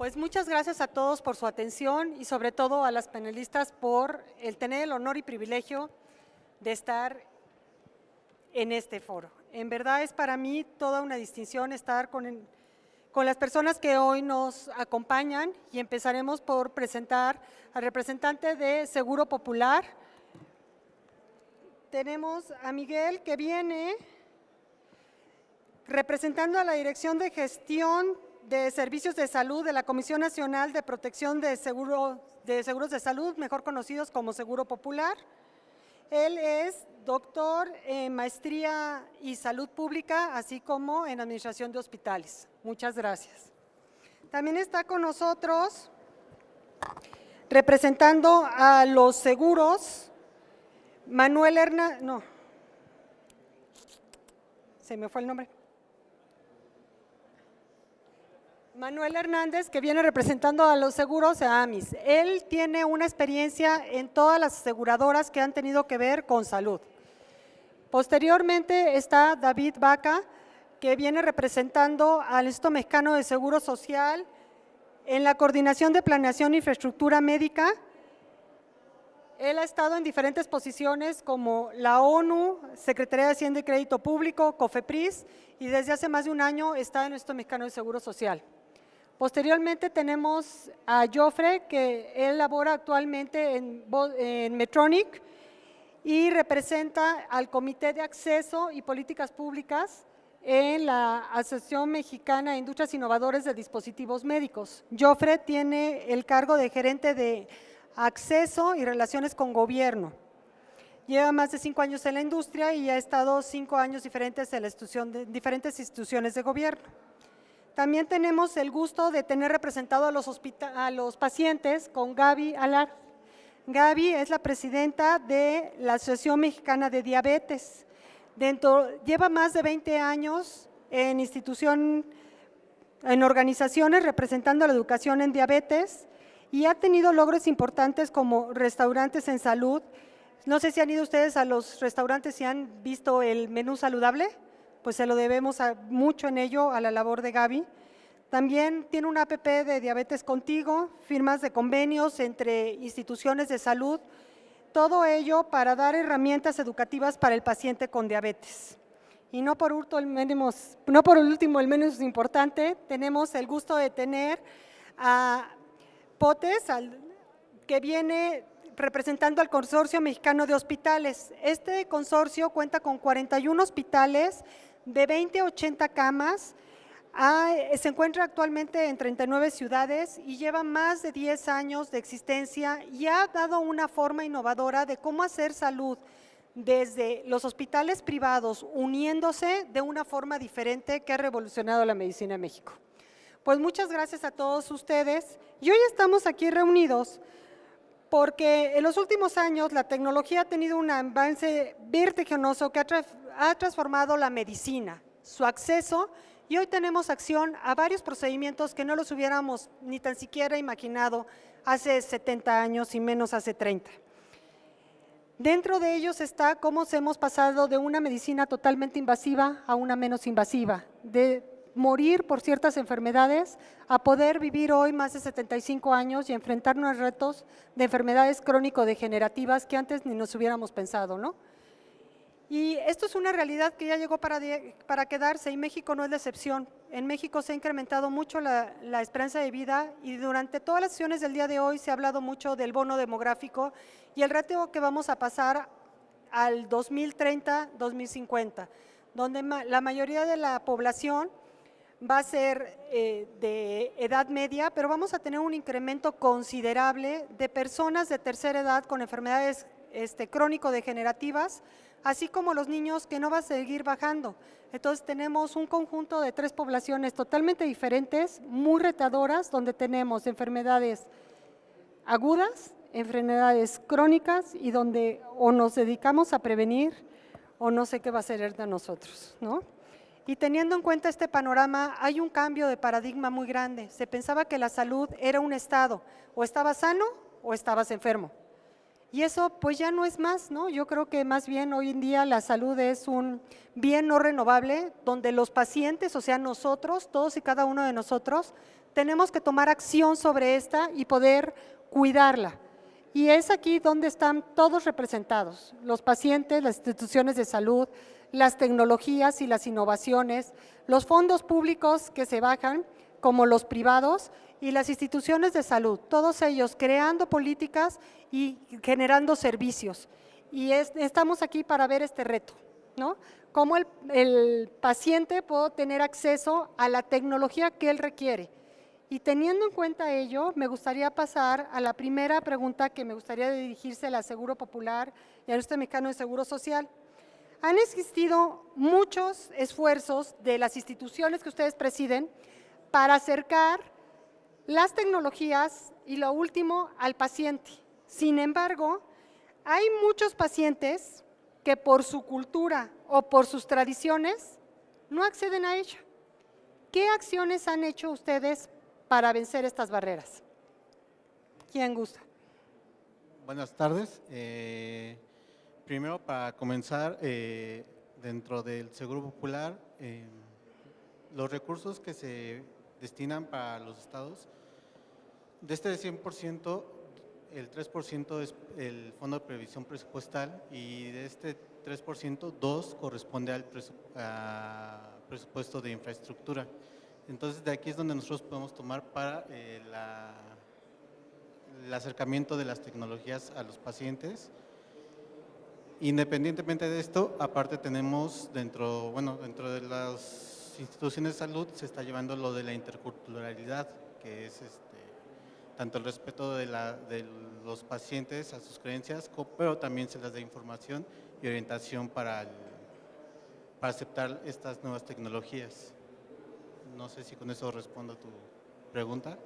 Pues muchas gracias a todos por su atención y sobre todo a las panelistas por el tener el honor y privilegio de estar en este foro. En verdad es para mí toda una distinción estar con las personas que hoy nos acompañan y empezaremos por presentar al representante de Seguro Popular. Tenemos a Miguel que viene representando a la Dirección de Gestión de Servicios de Salud de la Comisión Nacional de Protección de Seguros de Salud, mejor conocidos como Seguro Popular. Él es doctor en Maestría y Salud Pública, así como en Administración de Hospitales. Muchas gracias. También está con nosotros, representando a los seguros, Manuel Hernández, no, se me fue el nombre. Manuel Hernández, que viene representando a los seguros a AMIS. Él tiene una experiencia en todas las aseguradoras que han tenido que ver con salud. Posteriormente está David Vaca, que viene representando al Instituto Mexicano de Seguro Social en la Coordinación de Planeación e Infraestructura Médica. Él ha estado en diferentes posiciones como la ONU, Secretaría de Hacienda y Crédito Público, COFEPRIS, y desde hace más de un año está en el Instituto Mexicano de Seguro Social. Posteriormente tenemos a Jofre, que él labora actualmente en Medtronic y representa al Comité de Acceso y Políticas Públicas en la Asociación Mexicana de Industrias Innovadoras de Dispositivos Médicos. Jofre tiene el cargo de gerente de Acceso y Relaciones con Gobierno. Lleva más de 5 años en la industria y ha estado 5 años diferentes en diferentes instituciones de gobierno. También tenemos el gusto de tener representado a los pacientes con Gaby Alar. Gaby es la presidenta de la Asociación Mexicana de Diabetes. Lleva más de 20 años en organizaciones representando la educación en diabetes y ha tenido logros importantes como restaurantes en salud. No sé si han ido ustedes a los restaurantes y han visto el menú saludable, pues se lo debemos mucho en ello a la labor de Gaby. También tiene una APP de Diabetes Contigo, firmas de convenios entre instituciones de salud, todo ello para dar herramientas educativas para el paciente con diabetes. Y no por último, el menos importante, tenemos el gusto de tener a Potes, que viene representando al Consorcio Mexicano de Hospitales. Este consorcio cuenta con 41 hospitales de 20 a 80 camas, se encuentra actualmente en 39 ciudades y lleva más de 10 años de existencia y ha dado una forma innovadora de cómo hacer salud desde los hospitales privados, uniéndose de una forma diferente que ha revolucionado la medicina en México. Pues muchas gracias a todos ustedes y hoy estamos aquí reunidos porque en los últimos años la tecnología ha tenido un avance vertiginoso que ha transformado la medicina, su acceso, y hoy tenemos acción a varios procedimientos que no los hubiéramos ni tan siquiera imaginado hace 70 años y menos hace 30. Dentro de ellos está cómo hemos pasado de una medicina totalmente invasiva a una menos invasiva, de morir por ciertas enfermedades a poder vivir hoy más de 75 años y enfrentarnos a retos de enfermedades crónico-degenerativas que antes ni nos hubiéramos pensado, ¿no? Y esto es una realidad que ya llegó para quedarse y México no es la excepción. En México se ha incrementado mucho la esperanza de vida y durante todas las sesiones del día de hoy se ha hablado mucho del bono demográfico y el reto que vamos a pasar al 2030-2050, donde la mayoría de la población va a ser de edad media, pero vamos a tener un incremento considerable de personas de tercera edad con enfermedades crónico-degenerativas, así como los niños que no va a seguir bajando. Entonces tenemos un conjunto de 3 poblaciones totalmente diferentes, muy retadoras, donde tenemos enfermedades agudas, enfermedades crónicas y donde o nos dedicamos a prevenir o no sé qué va a ser de nosotros, ¿no? Y teniendo en cuenta este panorama, hay un cambio de paradigma muy grande. Se pensaba que la salud era un estado, o estabas sano o estabas enfermo. Y eso pues ya no es más, ¿no? Yo creo que más bien hoy en día la salud es un bien no renovable donde los pacientes, o sea nosotros, todos y cada uno de nosotros, tenemos que tomar acción sobre esta y poder cuidarla. Y es aquí donde están todos representados, los pacientes, las instituciones de salud, las tecnologías y las innovaciones, los fondos públicos que se bajan, como los privados, y las instituciones de salud, todos ellos creando políticas y generando servicios. Y estamos aquí para ver este reto, ¿no? Cómo el paciente puede tener acceso a la tecnología que él requiere. Y teniendo en cuenta ello, me gustaría pasar a la primera pregunta que me gustaría dirigirse al Seguro Popular y al Instituto Mexicano de Seguro Social. Han existido muchos esfuerzos de las instituciones que ustedes presiden para acercar las tecnologías y lo último al paciente. Sin embargo, hay muchos pacientes que por su cultura o por sus tradiciones no acceden a ella. ¿Qué acciones han hecho ustedes para vencer estas barreras? ¿Quién gusta? Buenas tardes. Primero, para comenzar, dentro del Seguro Popular, los recursos que se destinan para los estados, de este 100%, el 3% es el Fondo de Previsión Presupuestal y de este 3%, 2% corresponde al presupuesto de infraestructura. Entonces, de aquí es donde nosotros podemos tomar para el acercamiento de las tecnologías a los pacientes. Independientemente de esto, aparte tenemos dentro de las instituciones de salud se está llevando lo de la interculturalidad, que es tanto el respeto de los pacientes a sus creencias, pero también se les da información y orientación para aceptar estas nuevas tecnologías. No sé si con eso respondo a tu pregunta.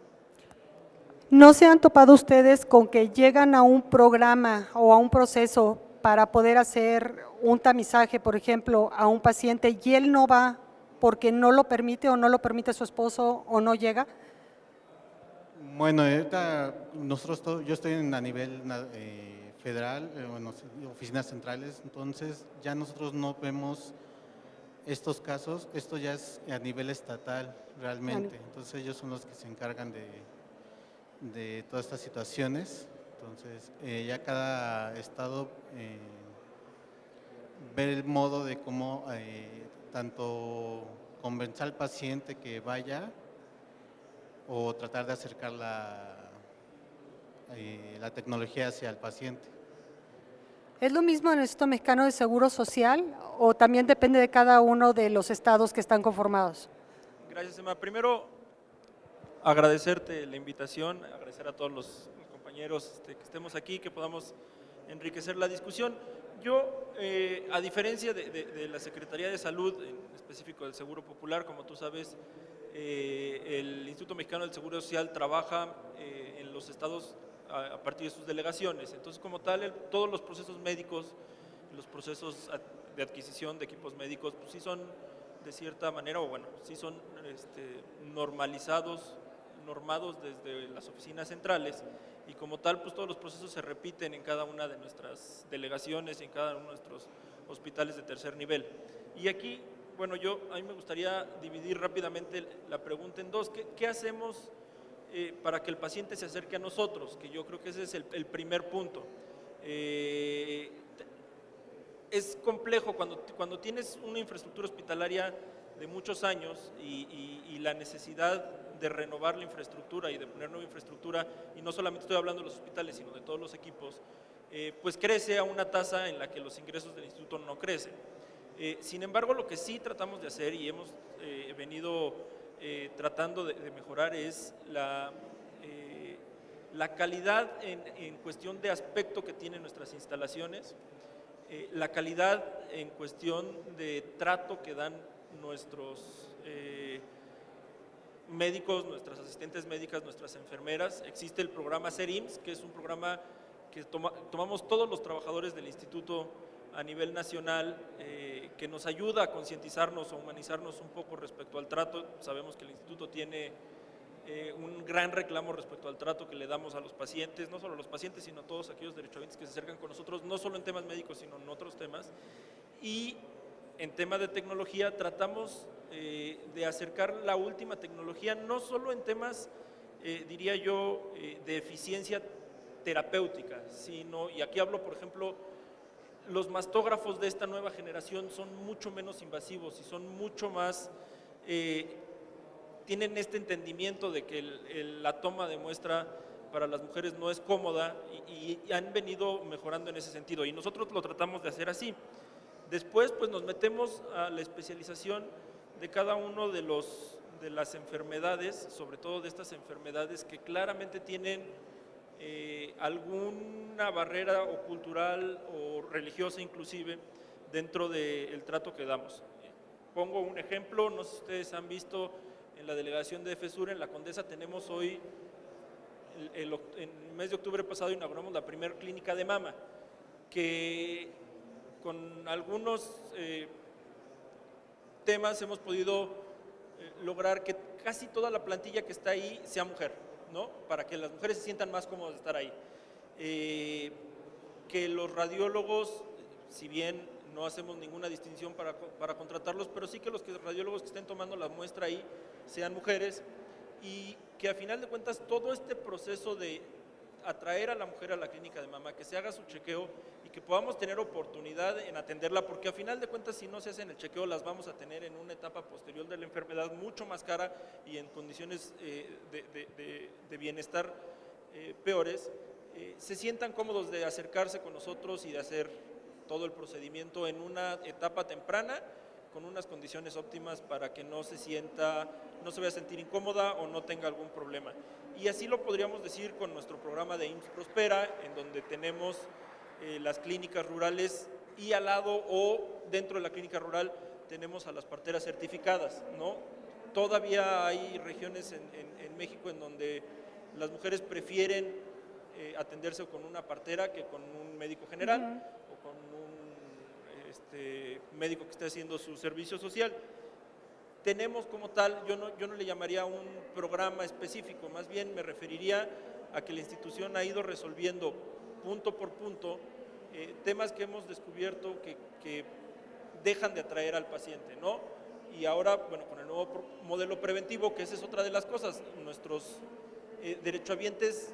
¿No se han topado ustedes con que llegan a un programa o a un proceso para poder hacer un tamizaje, por ejemplo, a un paciente y él no va porque no lo permite o no lo permite su esposo o no llega? Bueno, ahorita yo estoy a nivel federal, oficinas centrales, entonces ya nosotros no vemos estos casos, esto ya es a nivel estatal realmente, entonces ellos son los que se encargan de todas estas situaciones, entonces ya cada estado ve el modo de cómo tanto convencer al paciente que vaya o tratar de acercar la tecnología hacia el paciente. ¿Es lo mismo en el Instituto Mexicano de Seguro Social o también depende de cada uno de los estados que están conformados? Gracias, Emma. Primero, agradecerte la invitación, agradecer a todos los compañeros que estemos aquí, que podamos enriquecer la discusión. Yo, a diferencia de la Secretaría de Salud, en específico del Seguro Popular, como tú sabes, el Instituto Mexicano del Seguro Social trabaja en los estados a partir de sus delegaciones. Entonces, como tal, todos los procesos médicos, los procesos de adquisición de equipos médicos, pues sí son de cierta manera, o bueno, sí son normalizados, normados desde las oficinas centrales, y como tal, pues todos los procesos se repiten en cada una de nuestras delegaciones y en cada uno de nuestros hospitales de tercer nivel. Y aquí, bueno, a mí me gustaría dividir rápidamente la pregunta en dos. ¿Qué hacemos para que el paciente se acerque a nosotros? Que yo creo que ese es el primer punto. Es complejo cuando tienes una infraestructura hospitalaria de muchos años y la necesidad de renovar la infraestructura y de poner nueva infraestructura, y no solamente estoy hablando de los hospitales, sino de todos los equipos, pues crece a una tasa en la que los ingresos del instituto no crecen. Sin embargo, lo que sí tratamos de hacer y hemos venido tratando de mejorar es la calidad en cuestión de aspecto que tienen nuestras instalaciones, la calidad en cuestión de trato que dan nuestros médicos, nuestras asistentes médicas, nuestras enfermeras. Existe el programa SERIMS, que es un programa que tomamos todos los trabajadores del instituto a nivel nacional, que nos ayuda a concientizarnos, a humanizarnos un poco respecto al trato. Sabemos que el instituto tiene un gran reclamo respecto al trato que le damos a los pacientes, no solo a los pacientes, sino a todos aquellos derechohabientes que se acercan con nosotros, no solo en temas médicos, sino en otros temas. Y en tema de tecnología tratamos de acercar la última tecnología, no solo en temas, diría yo, de eficiencia terapéutica, sino, y aquí hablo, por ejemplo, los mastógrafos de esta nueva generación son mucho menos invasivos y son mucho más, tienen este entendimiento de que la toma de muestra para las mujeres no es cómoda y han venido mejorando en ese sentido y nosotros lo tratamos de hacer así. Después pues nos metemos a la especialización de cada uno de las enfermedades, sobre todo de estas enfermedades que claramente tienen alguna barrera o cultural o religiosa inclusive dentro del trato que damos. Pongo un ejemplo, no sé si ustedes han visto en la delegación de FESUR, en la Condesa tenemos hoy, en el mes de octubre pasado inauguramos la primera clínica de mama, que con algunos temas hemos podido lograr que casi toda la plantilla que está ahí sea mujer, ¿no? Para que las mujeres se sientan más cómodas de estar ahí. Que los radiólogos, si bien no hacemos ninguna distinción para contratarlos, pero sí que los radiólogos que estén tomando la muestra ahí sean mujeres y que a final de cuentas todo este proceso de atraer a la mujer a la clínica de mama, que se haga su chequeo y que podamos tener oportunidad en atenderla, porque a final de cuentas si no se hacen el chequeo las vamos a tener en una etapa posterior de la enfermedad mucho más cara y en condiciones de bienestar peores, se sientan cómodos de acercarse con nosotros y de hacer todo el procedimiento en una etapa temprana con unas condiciones óptimas para que no se vaya a sentir incómoda o no tenga algún problema. Y así lo podríamos decir con nuestro programa de IMSS Prospera, en donde tenemos las clínicas rurales y al lado o dentro de la clínica rural tenemos a las parteras certificadas, ¿no? Todavía hay regiones en México en donde las mujeres prefieren atenderse con una partera que con un médico general o con un médico que esté haciendo su servicio social. Tenemos como tal, yo no le llamaría un programa específico, más bien me referiría a que la institución ha ido resolviendo punto por punto temas que hemos descubierto que dejan de atraer al paciente, ¿no? Y ahora, bueno, con el nuevo modelo preventivo, que esa es otra de las cosas, nuestros derechohabientes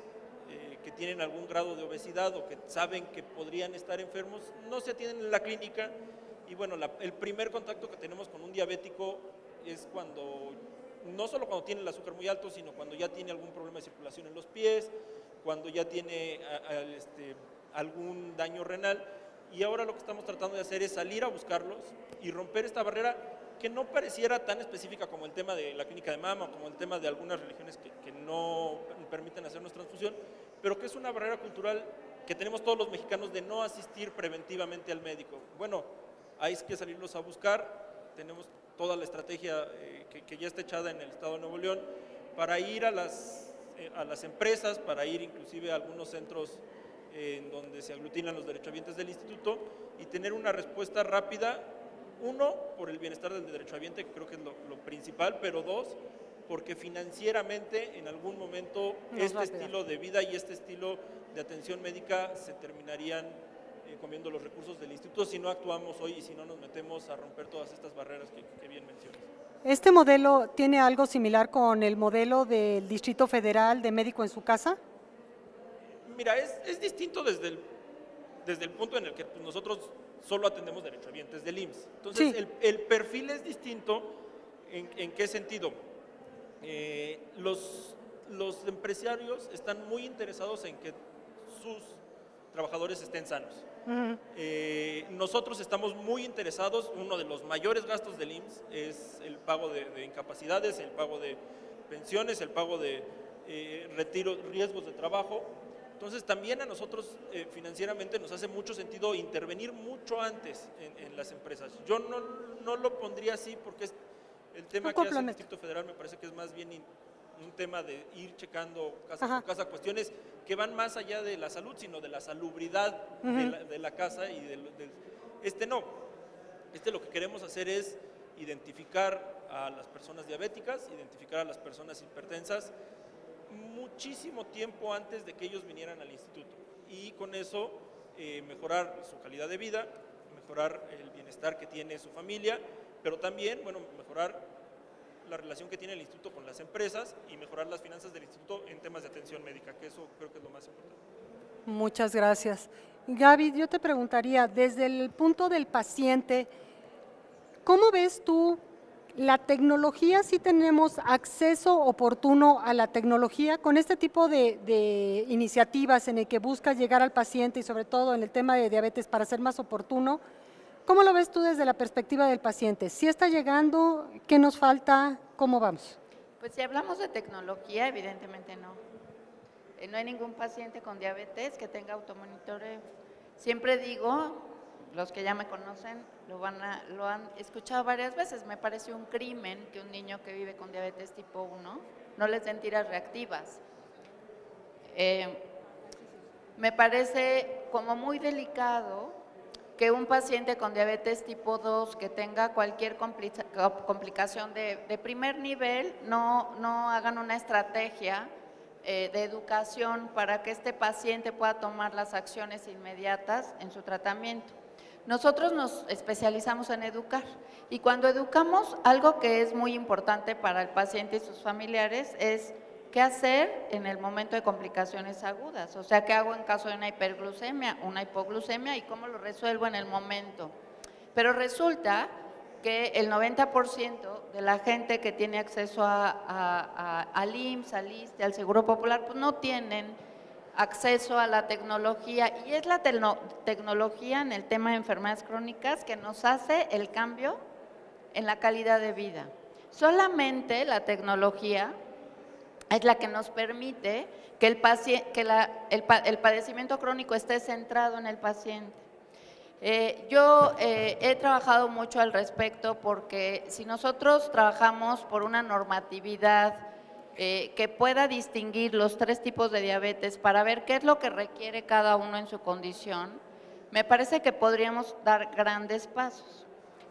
que tienen algún grado de obesidad o que saben que podrían estar enfermos, no se atienden en la clínica y bueno, el primer contacto que tenemos con un diabético es no solo cuando tiene el azúcar muy alto, sino cuando ya tiene algún problema de circulación en los pies, cuando ya tiene algún daño renal y ahora lo que estamos tratando de hacer es salir a buscarlos y romper esta barrera que no pareciera tan específica como el tema de la clínica de mama, como el tema de algunas religiones que no permiten hacernos transfusión, pero que es una barrera cultural que tenemos todos los mexicanos de no asistir preventivamente al médico. Bueno, hay que salirlos a buscar, tenemos toda la estrategia que ya está echada en el Estado de Nuevo León para ir a las empresas, para ir inclusive a algunos centros en donde se aglutinan los derechohabientes del instituto y tener una respuesta rápida, uno, por el bienestar del derechohabiente, que creo que es lo principal, pero dos, porque financieramente en algún momento este estilo de vida y este estilo de atención médica se terminarían comiendo los recursos del instituto si no actuamos hoy y si no nos metemos a romper todas estas barreras que bien mencionas. ¿Este modelo tiene algo similar con el modelo del Distrito Federal de Médico en su Casa? Mira, es distinto desde el punto en el que pues, nosotros solo atendemos derechohabientes del IMSS. Entonces, sí. el perfil es distinto. ¿En qué sentido? Los empresarios están muy interesados en que sus trabajadores estén sanos. Nosotros estamos muy interesados, uno de los mayores gastos del IMSS es el pago de incapacidades, el pago de pensiones, el pago de retiro, riesgos de trabajo. Entonces también a nosotros financieramente nos hace mucho sentido intervenir mucho antes en las empresas. Yo no lo pondría así porque el tema que hace el Distrito Federal me parece que es más bien un tema de ir checando casa por casa, cuestiones que van más allá de la salud, sino de la salubridad de la casa y no. Lo que queremos hacer es identificar a las personas diabéticas, identificar a las personas hipertensas muchísimo tiempo antes de que ellos vinieran al instituto, y con eso mejorar su calidad de vida, mejorar el bienestar que tiene su familia, pero también, bueno, mejorar la relación que tiene el instituto con las empresas y mejorar las finanzas del instituto en temas de atención médica, que eso creo que es lo más importante. Muchas gracias. Gaby, yo te preguntaría, desde el punto del paciente, ¿cómo ves tú la tecnología? ¿Si tenemos acceso oportuno a la tecnología con este tipo de iniciativas en el que buscas llegar al paciente y sobre todo en el tema de diabetes para ser más oportuno? ¿Cómo lo ves tú desde la perspectiva del paciente? ¿Sí está llegando? ¿Qué nos falta? ¿Cómo vamos? Pues si hablamos de tecnología, evidentemente no. No hay ningún paciente con diabetes que tenga automonitoreo. Siempre digo, los que ya me conocen lo han escuchado varias veces, me parece un crimen que un niño que vive con diabetes tipo 1 no les den tiras reactivas. Me parece como muy delicado que un paciente con diabetes tipo 2 que tenga cualquier complicación de primer nivel no hagan una estrategia de educación para que este paciente pueda tomar las acciones inmediatas en su tratamiento. Nosotros nos especializamos en educar y cuando educamos, algo que es muy importante para el paciente y sus familiares es qué hacer en el momento de complicaciones agudas, o sea, qué hago en caso de una hiperglucemia, una hipoglucemia y cómo lo resuelvo en el momento. Pero resulta que el 90% de la gente que tiene acceso al IMSS, al ISSSTE, al Seguro Popular, pues no tienen acceso a la tecnología y es la tecnología en el tema de enfermedades crónicas que nos hace el cambio en la calidad de vida. Solamente la tecnología es la que nos permite que el padecimiento crónico esté centrado en el paciente. Yo he trabajado mucho al respecto porque si nosotros trabajamos por una normatividad que pueda distinguir los 3 tipos de diabetes para ver qué es lo que requiere cada uno en su condición, me parece que podríamos dar grandes pasos.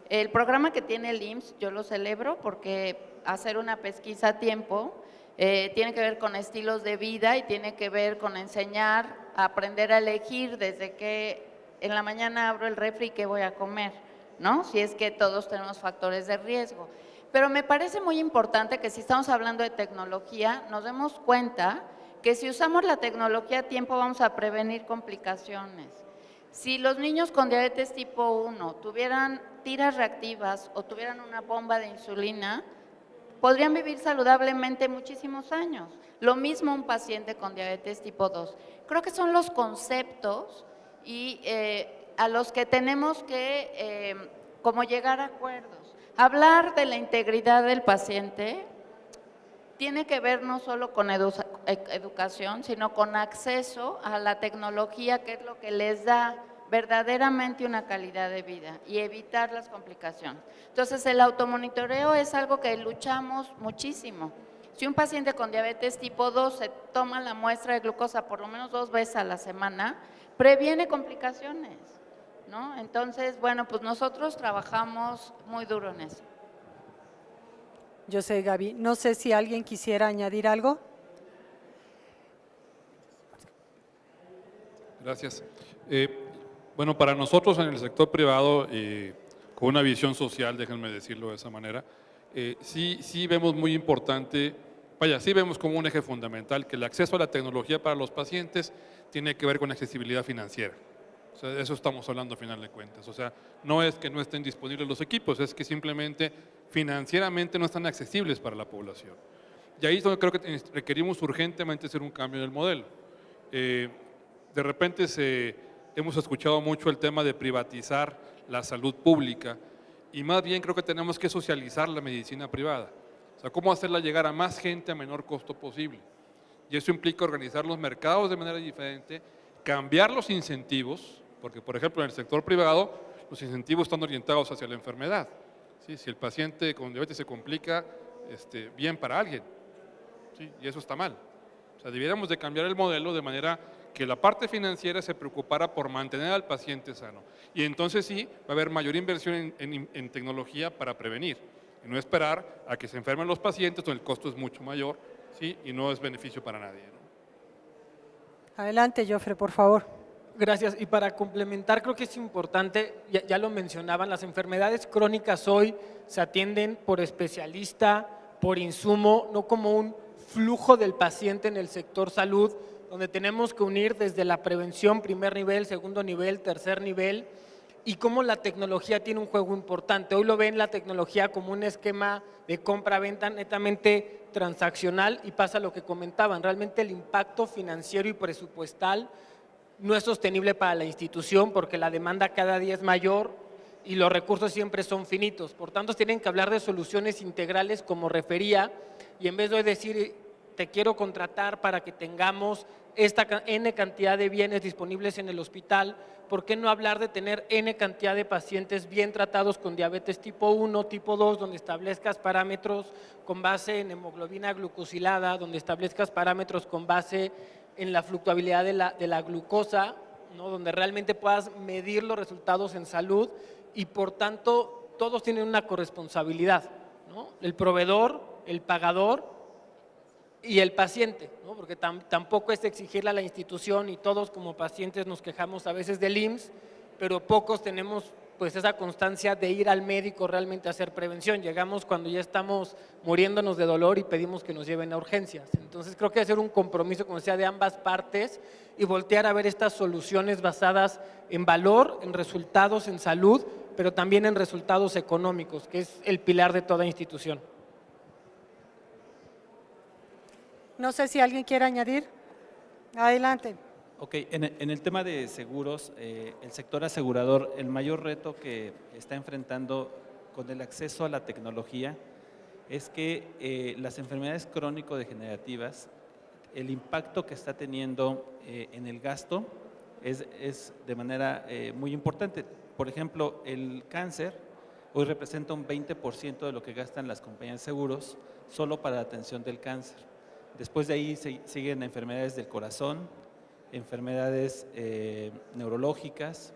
El programa que tiene el IMSS, yo lo celebro porque hacer una pesquisa a tiempo tiene que ver con estilos de vida y tiene que ver con enseñar a aprender a elegir desde que en la mañana abro el refri y qué voy a comer, ¿no? Si es que todos tenemos factores de riesgo. Pero me parece muy importante que si estamos hablando de tecnología, nos demos cuenta que si usamos la tecnología a tiempo vamos a prevenir complicaciones. Si los niños con diabetes tipo 1 tuvieran tiras reactivas o tuvieran una bomba de insulina, podrían vivir saludablemente muchísimos años. Lo mismo un paciente con diabetes tipo 2. Creo que son los conceptos y a los que tenemos que como llegar a acuerdos. Hablar de la integridad del paciente tiene que ver no solo con educación, sino con acceso a la tecnología, que es lo que les da verdaderamente una calidad de vida y evitar las complicaciones. Entonces, el automonitoreo es algo que luchamos muchísimo. Si un paciente con diabetes tipo 2 se toma la muestra de glucosa por lo menos 2 veces a la semana, previene complicaciones, ¿no? Entonces, bueno, pues nosotros trabajamos muy duro en eso. Yo sé, Gaby, no sé si alguien quisiera añadir algo. Gracias. Bueno, para nosotros en el sector privado, con una visión social, déjenme decirlo de esa manera, sí vemos muy importante, sí vemos como un eje fundamental que el acceso a la tecnología para los pacientes tiene que ver con accesibilidad financiera. O sea, de eso estamos hablando a final de cuentas. O sea, no es que no estén disponibles los equipos, es que simplemente financieramente no están accesibles para la población. Y ahí es donde creo que requerimos urgentemente hacer un cambio en el modelo. De repente hemos escuchado mucho el tema de privatizar la salud pública y más bien creo que tenemos que socializar la medicina privada. O sea, cómo hacerla llegar a más gente a menor costo posible. Y eso implica organizar los mercados de manera diferente, cambiar los incentivos, porque por ejemplo en el sector privado los incentivos están orientados hacia la enfermedad. ¿Sí? Si el paciente con diabetes se complica, bien para alguien, ¿sí? Y eso está mal. O sea, debiéramos de cambiar el modelo de manera que la parte financiera se preocupara por mantener al paciente sano. Y entonces sí, va a haber mayor inversión en tecnología para prevenir. Y no esperar a que se enfermen los pacientes, donde el costo es mucho mayor, ¿sí? Y no es beneficio para nadie, ¿no? Adelante, Jofre, por favor. Gracias. Y para complementar, creo que es importante, ya lo mencionaban, las enfermedades crónicas hoy se atienden por especialista, por insumo, no como un flujo del paciente en el sector salud, donde tenemos que unir desde la prevención, primer nivel, segundo nivel, tercer nivel, y cómo la tecnología tiene un juego importante. Hoy lo ven la tecnología como un esquema de compra-venta netamente transaccional y pasa lo que comentaban, realmente el impacto financiero y presupuestal no es sostenible para la institución porque la demanda cada día es mayor y los recursos siempre son finitos. Por tanto, tienen que hablar de soluciones integrales como refería y en vez de decir te quiero contratar para que tengamos esta N cantidad de bienes disponibles en el hospital, ¿por qué no hablar de tener N cantidad de pacientes bien tratados con diabetes tipo 1, tipo 2, donde establezcas parámetros con base en hemoglobina glucosilada, donde establezcas parámetros con base en la fluctuabilidad de la glucosa, ¿no? Donde realmente puedas medir los resultados en salud y por tanto todos tienen una corresponsabilidad, ¿no? El proveedor, el pagador y el paciente, ¿no? Porque tampoco es exigirle a la institución y todos como pacientes nos quejamos a veces del IMSS, pero pocos tenemos pues esa constancia de ir al médico realmente a hacer prevención. Llegamos cuando ya estamos muriéndonos de dolor y pedimos que nos lleven a urgencias. Entonces creo que debe ser un compromiso, como decía, de ambas partes y voltear a ver estas soluciones basadas en valor, en resultados, en salud, pero también en resultados económicos, que es el pilar de toda institución. No sé si alguien quiere añadir. Adelante. Ok, en el tema de seguros, el sector asegurador, el mayor reto que está enfrentando con el acceso a la tecnología es que las enfermedades crónico-degenerativas, el impacto que está teniendo en el gasto es de manera muy importante. Por ejemplo, el cáncer hoy representa un 20% de lo que gastan las compañías de seguros solo para la atención del cáncer. Después de ahí siguen enfermedades del corazón, enfermedades neurológicas,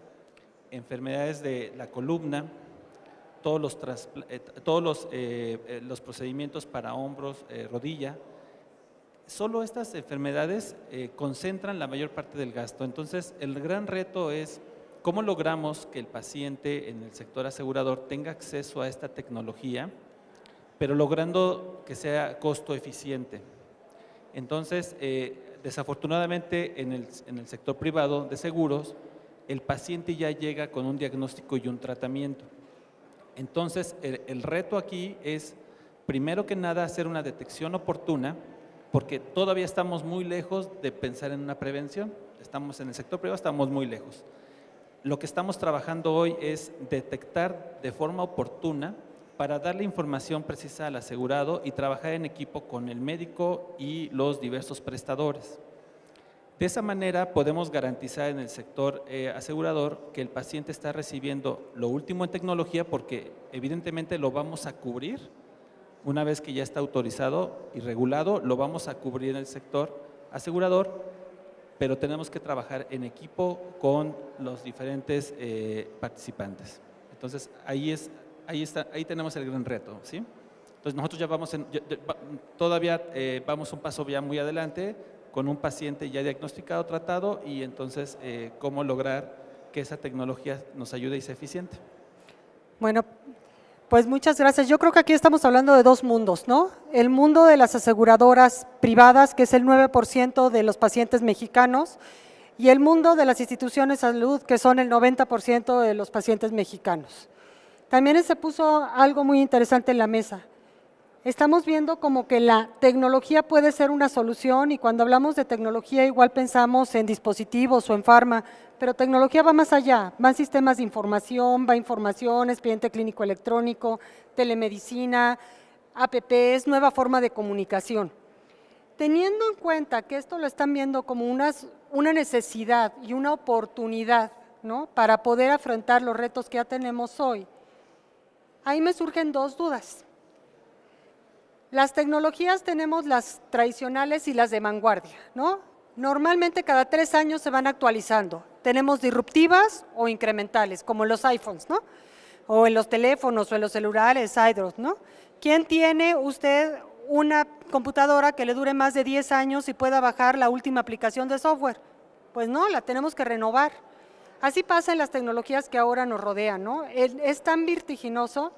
enfermedades de la columna, todos los procedimientos para hombros, rodilla. Solo estas enfermedades concentran la mayor parte del gasto. Entonces, el gran reto es cómo logramos que el paciente en el sector asegurador tenga acceso a esta tecnología, pero logrando que sea costo eficiente. Entonces, desafortunadamente en el sector privado de seguros, el paciente ya llega con un diagnóstico y un tratamiento. Entonces, el reto aquí es, primero que nada, hacer una detección oportuna, porque todavía estamos muy lejos de pensar en una prevención. Estamos en el sector privado, estamos muy lejos. Lo que estamos trabajando hoy es detectar de forma oportuna para darle información precisa al asegurado y trabajar en equipo con el médico y los diversos prestadores. De esa manera podemos garantizar en el sector asegurador que el paciente está recibiendo lo último en tecnología porque evidentemente lo vamos a cubrir una vez que ya está autorizado y regulado, lo vamos a cubrir en el sector asegurador, pero tenemos que trabajar en equipo con los diferentes participantes. Entonces ahí tenemos el gran reto, ¿sí? Entonces nosotros ya todavía vamos un paso ya muy adelante con un paciente ya diagnosticado, tratado y entonces cómo lograr que esa tecnología nos ayude y sea eficiente. Bueno, pues muchas gracias. Yo creo que aquí estamos hablando de dos mundos, ¿no? El mundo de las aseguradoras privadas, que es el 9% de los pacientes mexicanos, y el mundo de las instituciones de salud, que son el 90% de los pacientes mexicanos. También se puso algo muy interesante en la mesa. Estamos viendo como que la tecnología puede ser una solución y cuando hablamos de tecnología igual pensamos en dispositivos o en farma, pero tecnología va más allá, van sistemas de información, va información, expediente clínico electrónico, telemedicina, apps, nueva forma de comunicación. Teniendo en cuenta que esto lo están viendo como una necesidad y una oportunidad, ¿no?, para poder afrontar los retos que ya tenemos hoy, ahí me surgen dos dudas. Las tecnologías tenemos las tradicionales y las de vanguardia, ¿no? Normalmente cada 3 años se van actualizando. Tenemos disruptivas o incrementales, como los iPhones, ¿no? O en los teléfonos o en los celulares, iDrops, ¿no? ¿Quién tiene usted una computadora que le dure más de 10 años y pueda bajar la última aplicación de software? Pues no, la tenemos que renovar. Así pasa en las tecnologías que ahora nos rodean, ¿no? Es tan vertiginoso.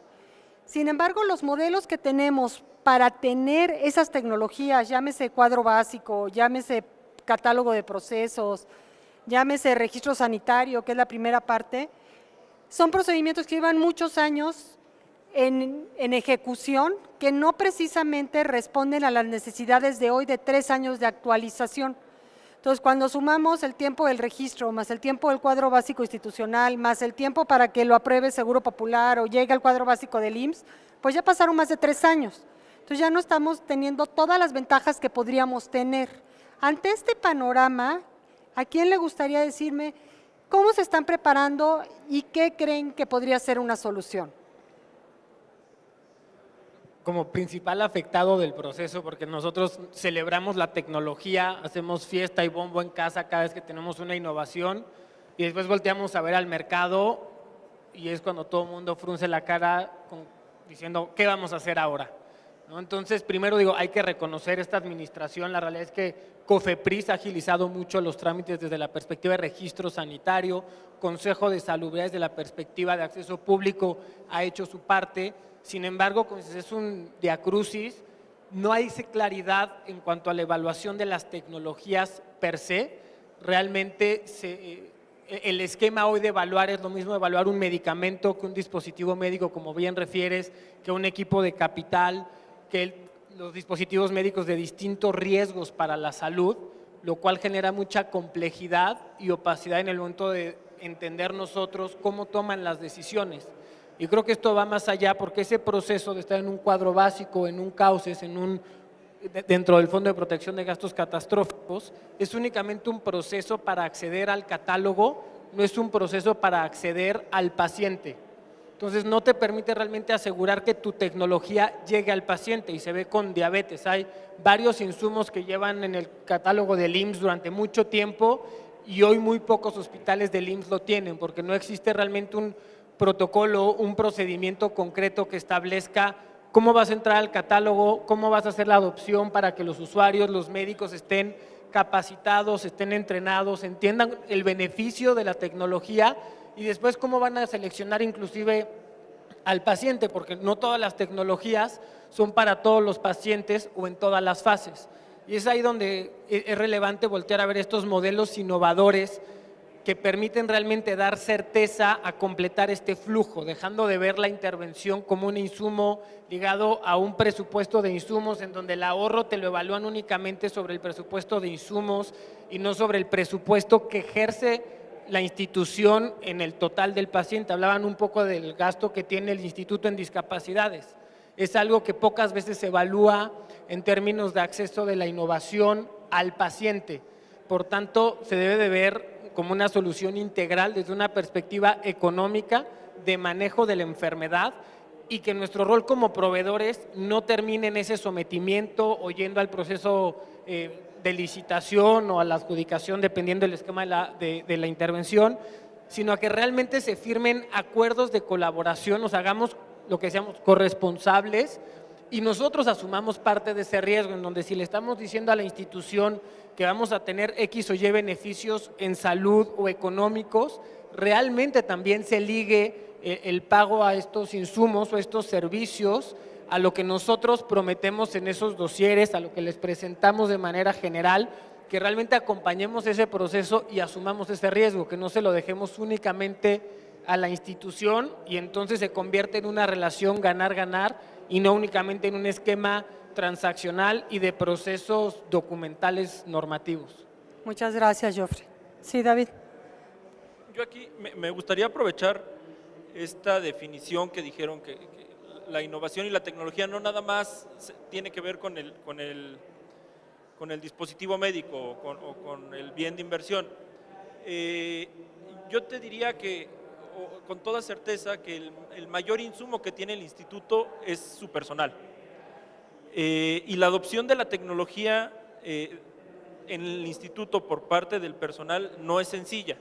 Sin embargo, los modelos que tenemos para tener esas tecnologías, llámese cuadro básico, llámese catálogo de procesos, llámese registro sanitario, que es la primera parte, son procedimientos que llevan muchos años en ejecución, que no precisamente responden a las necesidades de hoy de 3 años de actualización. Entonces, cuando sumamos el tiempo del registro, más el tiempo del cuadro básico institucional, más el tiempo para que lo apruebe Seguro Popular o llegue al cuadro básico del IMSS, pues ya pasaron más de 3 años. Entonces, ya no estamos teniendo todas las ventajas que podríamos tener. Ante este panorama, ¿a quién le gustaría decirme cómo se están preparando y qué creen que podría ser una solución? Como principal afectado del proceso, porque nosotros celebramos la tecnología, hacemos fiesta y bombo en casa cada vez que tenemos una innovación y después volteamos a ver al mercado y es cuando todo el mundo frunce la cara diciendo, ¿qué vamos a hacer ahora? ¿No? Entonces, primero digo, hay que reconocer esta administración, la realidad es que COFEPRIS ha agilizado mucho los trámites desde la perspectiva de registro sanitario, Consejo de Salubridad desde la perspectiva de acceso público ha hecho su parte. Sin embargo, como es un viacrucis, no hay claridad en cuanto a la evaluación de las tecnologías per se. Realmente el esquema hoy de evaluar es lo mismo de evaluar un medicamento que un dispositivo médico, como bien refieres, que un equipo de capital, que los dispositivos médicos de distintos riesgos para la salud, lo cual genera mucha complejidad y opacidad en el momento de entender nosotros cómo toman las decisiones. Y creo que esto va más allá porque ese proceso de estar en un cuadro básico, en un CAUCES, dentro del Fondo de Protección de Gastos Catastróficos, es únicamente un proceso para acceder al catálogo, no es un proceso para acceder al paciente. Entonces no te permite realmente asegurar que tu tecnología llegue al paciente y se ve con diabetes. Hay varios insumos que llevan en el catálogo del IMSS durante mucho tiempo y hoy muy pocos hospitales del IMSS lo tienen porque no existe realmente un protocolo, un procedimiento concreto que establezca cómo vas a entrar al catálogo, cómo vas a hacer la adopción para que los usuarios, los médicos estén capacitados, estén entrenados, entiendan el beneficio de la tecnología y después cómo van a seleccionar inclusive al paciente, porque no todas las tecnologías son para todos los pacientes o en todas las fases. Y es ahí donde es relevante voltear a ver estos modelos innovadores que permiten realmente dar certeza a completar este flujo, dejando de ver la intervención como un insumo ligado a un presupuesto de insumos en donde el ahorro te lo evalúan únicamente sobre el presupuesto de insumos y no sobre el presupuesto que ejerce la institución en el total del paciente. Hablaban un poco del gasto que tiene el instituto en discapacidades. Es algo que pocas veces se evalúa en términos de acceso de la innovación al paciente. Por tanto, se debe de ver como una solución integral desde una perspectiva económica de manejo de la enfermedad y que nuestro rol como proveedores no termine en ese sometimiento o yendo al proceso de licitación o a la adjudicación dependiendo del esquema de la intervención, sino a que realmente se firmen acuerdos de colaboración, nos hagamos lo que seamos corresponsables y nosotros asumamos parte de ese riesgo, en donde si le estamos diciendo a la institución que vamos a tener X o Y beneficios en salud o económicos, realmente también se ligue el pago a estos insumos o estos servicios a lo que nosotros prometemos en esos dosieres, a lo que les presentamos de manera general, que realmente acompañemos ese proceso y asumamos ese riesgo, que no se lo dejemos únicamente a la institución y entonces se convierte en una relación ganar-ganar y no únicamente en un esquema transaccional y de procesos documentales normativos. Muchas gracias, Joffre. Sí, David. Yo aquí me gustaría aprovechar esta definición que dijeron que la innovación y la tecnología no nada más tiene que ver con el dispositivo médico o con el bien de inversión. Yo te diría que con toda certeza que el mayor insumo que tiene el instituto es su personal. Y la adopción de la tecnología en el instituto por parte del personal no es sencilla.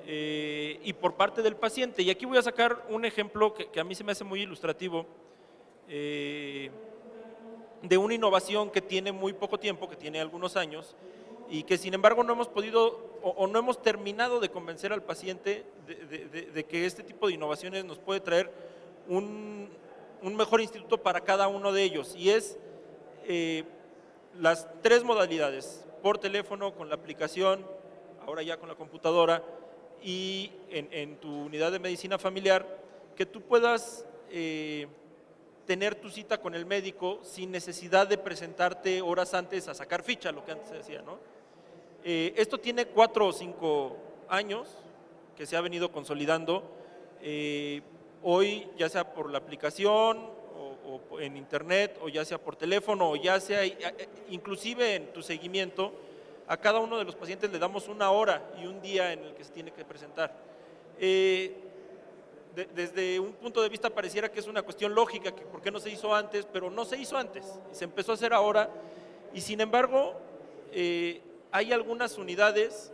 Y por parte del paciente. Y aquí voy a sacar un ejemplo que a mí se me hace muy ilustrativo de una innovación que tiene muy poco tiempo, que tiene algunos años, y que sin embargo no hemos podido o no hemos terminado de convencer al paciente de que este tipo de innovaciones nos puede traer un mejor instituto para cada uno de ellos, y es las 3 modalidades: por teléfono, con la aplicación, ahora ya con la computadora, y en tu unidad de medicina familiar, que tú puedas tener tu cita con el médico sin necesidad de presentarte horas antes a sacar ficha, lo que antes se decía, ¿no? Esto tiene 4 o 5 años que se ha venido consolidando. Hoy, ya sea por la aplicación o en internet, o ya sea por teléfono, o ya sea inclusive en tu seguimiento, a cada uno de los pacientes le damos una hora y un día en el que se tiene que presentar. Desde un punto de vista pareciera que es una cuestión lógica, que por qué no se hizo antes, pero no se hizo antes, se empezó a hacer ahora, y sin embargo hay algunas unidades,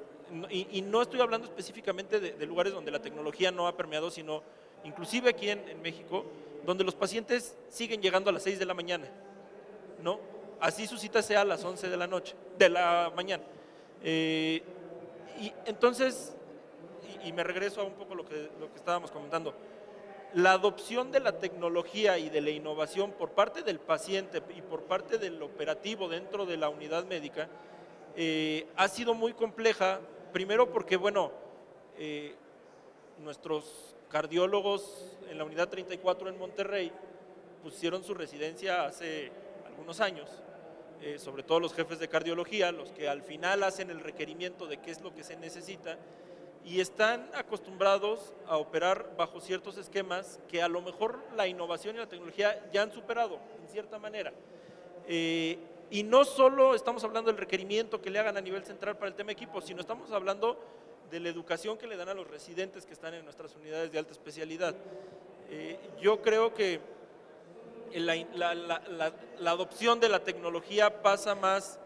y no estoy hablando específicamente de lugares donde la tecnología no ha permeado, sino inclusive aquí en México, donde los pacientes siguen llegando a las 6 de la mañana, ¿no? Así su cita sea a las 11 de la mañana. Y entonces, y me regreso a un poco lo que estábamos comentando, la adopción de la tecnología y de la innovación por parte del paciente y por parte del operativo dentro de la unidad médica ha sido muy compleja, primero porque, bueno, nuestros cardiólogos en la unidad 34 en Monterrey pusieron su residencia hace algunos años, sobre todo los jefes de cardiología, los que al final hacen el requerimiento de qué es lo que se necesita, y están acostumbrados a operar bajo ciertos esquemas que a lo mejor la innovación y la tecnología ya han superado, en cierta manera. Y no solo estamos hablando del requerimiento que le hagan a nivel central para el tema equipo, sino estamos hablando de la educación que le dan a los residentes que están en nuestras unidades de alta especialidad. Yo creo que la adopción de la tecnología pasa más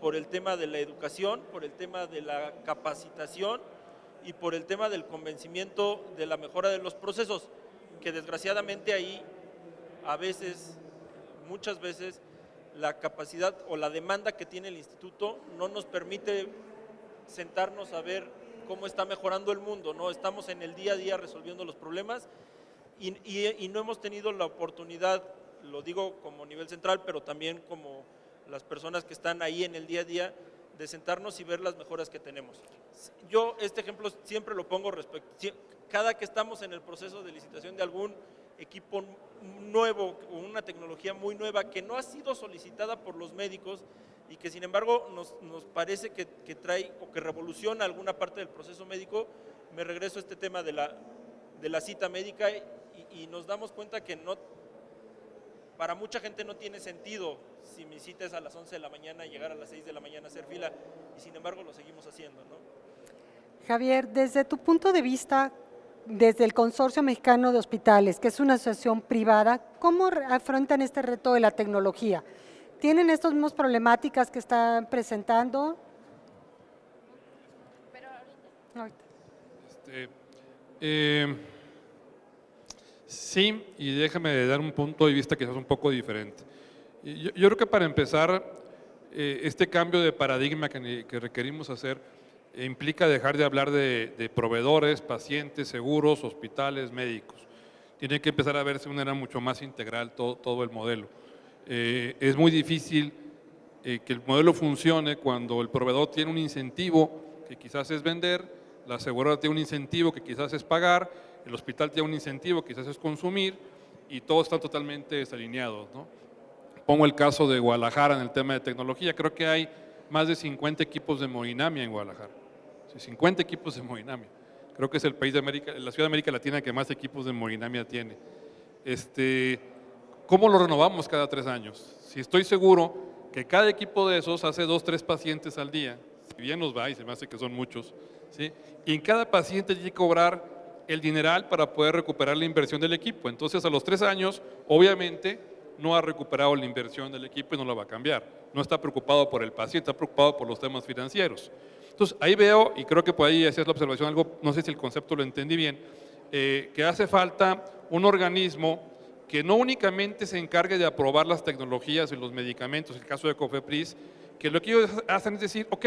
por el tema de la educación, por el tema de la capacitación y por el tema del convencimiento de la mejora de los procesos, que desgraciadamente ahí a veces, muchas veces, la capacidad o la demanda que tiene el instituto no nos permite sentarnos a ver cómo está mejorando el mundo, ¿no? Estamos en el día a día resolviendo los problemas y no hemos tenido la oportunidad, lo digo como nivel central, pero también como las personas que están ahí en el día a día, de sentarnos y ver las mejoras que tenemos. Yo este ejemplo siempre lo pongo cada que estamos en el proceso de licitación de algún equipo nuevo o una tecnología muy nueva que no ha sido solicitada por los médicos y que sin embargo nos parece que trae o que revoluciona alguna parte del proceso médico, me regreso a este tema de la cita médica y nos damos cuenta que para mucha gente no tiene sentido si mi cita es a las 11 de la mañana y llegar a las 6 de la mañana a hacer fila, y sin embargo lo seguimos haciendo, ¿no? Javier, desde tu punto de vista, desde el Consorcio Mexicano de Hospitales, que es una asociación privada, ¿cómo afrontan este reto de la tecnología? ¿Tienen estas mismas problemáticas que están presentando? Ahorita. Sí, y déjame dar un punto de vista quizás un poco diferente. Yo creo que para empezar, este cambio de paradigma que requerimos hacer implica dejar de hablar de proveedores, pacientes, seguros, hospitales, médicos. Tiene que empezar a verse de una manera mucho más integral todo el modelo. Es muy difícil que el modelo funcione cuando el proveedor tiene un incentivo que quizás es vender, la aseguradora tiene un incentivo que quizás es pagar, el hospital tiene un incentivo que quizás es consumir, y todos están totalmente desalineados, ¿no? Pongo el caso de Guadalajara en el tema de tecnología. Creo que hay más de 50 equipos de hemodinamia en Guadalajara. Sí, 50 equipos de hemodinamia. Creo que es el país de América, la ciudad de América Latina que más equipos de hemodinamia tiene. ¿Cómo lo renovamos cada 3 años? Si estoy seguro que cada equipo de esos hace 2 o 3 pacientes al día, si bien nos va, y se me hace que son muchos, ¿sí? Y en cada paciente hay que cobrar el dineral para poder recuperar la inversión del equipo. Entonces, a los 3 años, obviamente, no ha recuperado la inversión del equipo y no la va a cambiar. No está preocupado por el paciente, está preocupado por los temas financieros. Entonces, ahí veo, y creo que por ahí hacías la observación, algo, no sé si el concepto lo entendí bien, que hace falta un organismo que no únicamente se encargue de aprobar las tecnologías y los medicamentos, en el caso de COFEPRIS, que lo que ellos hacen es decir, ok,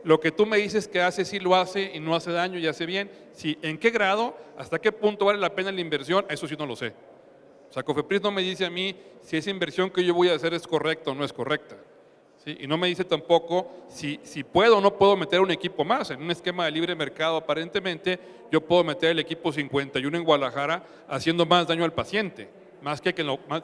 lo que tú me dices que hace, sí lo hace y no hace daño y hace bien, sí, ¿en qué grado, hasta qué punto vale la pena la inversión? Eso sí no lo sé. O sea, COFEPRIS no me dice a mí si esa inversión que yo voy a hacer es correcta o no es correcta. ¿Sí? Y no me dice tampoco si puedo o no puedo meter un equipo más. En un esquema de libre mercado, aparentemente, yo puedo meter el equipo 51 en Guadalajara haciendo más daño al paciente. Más que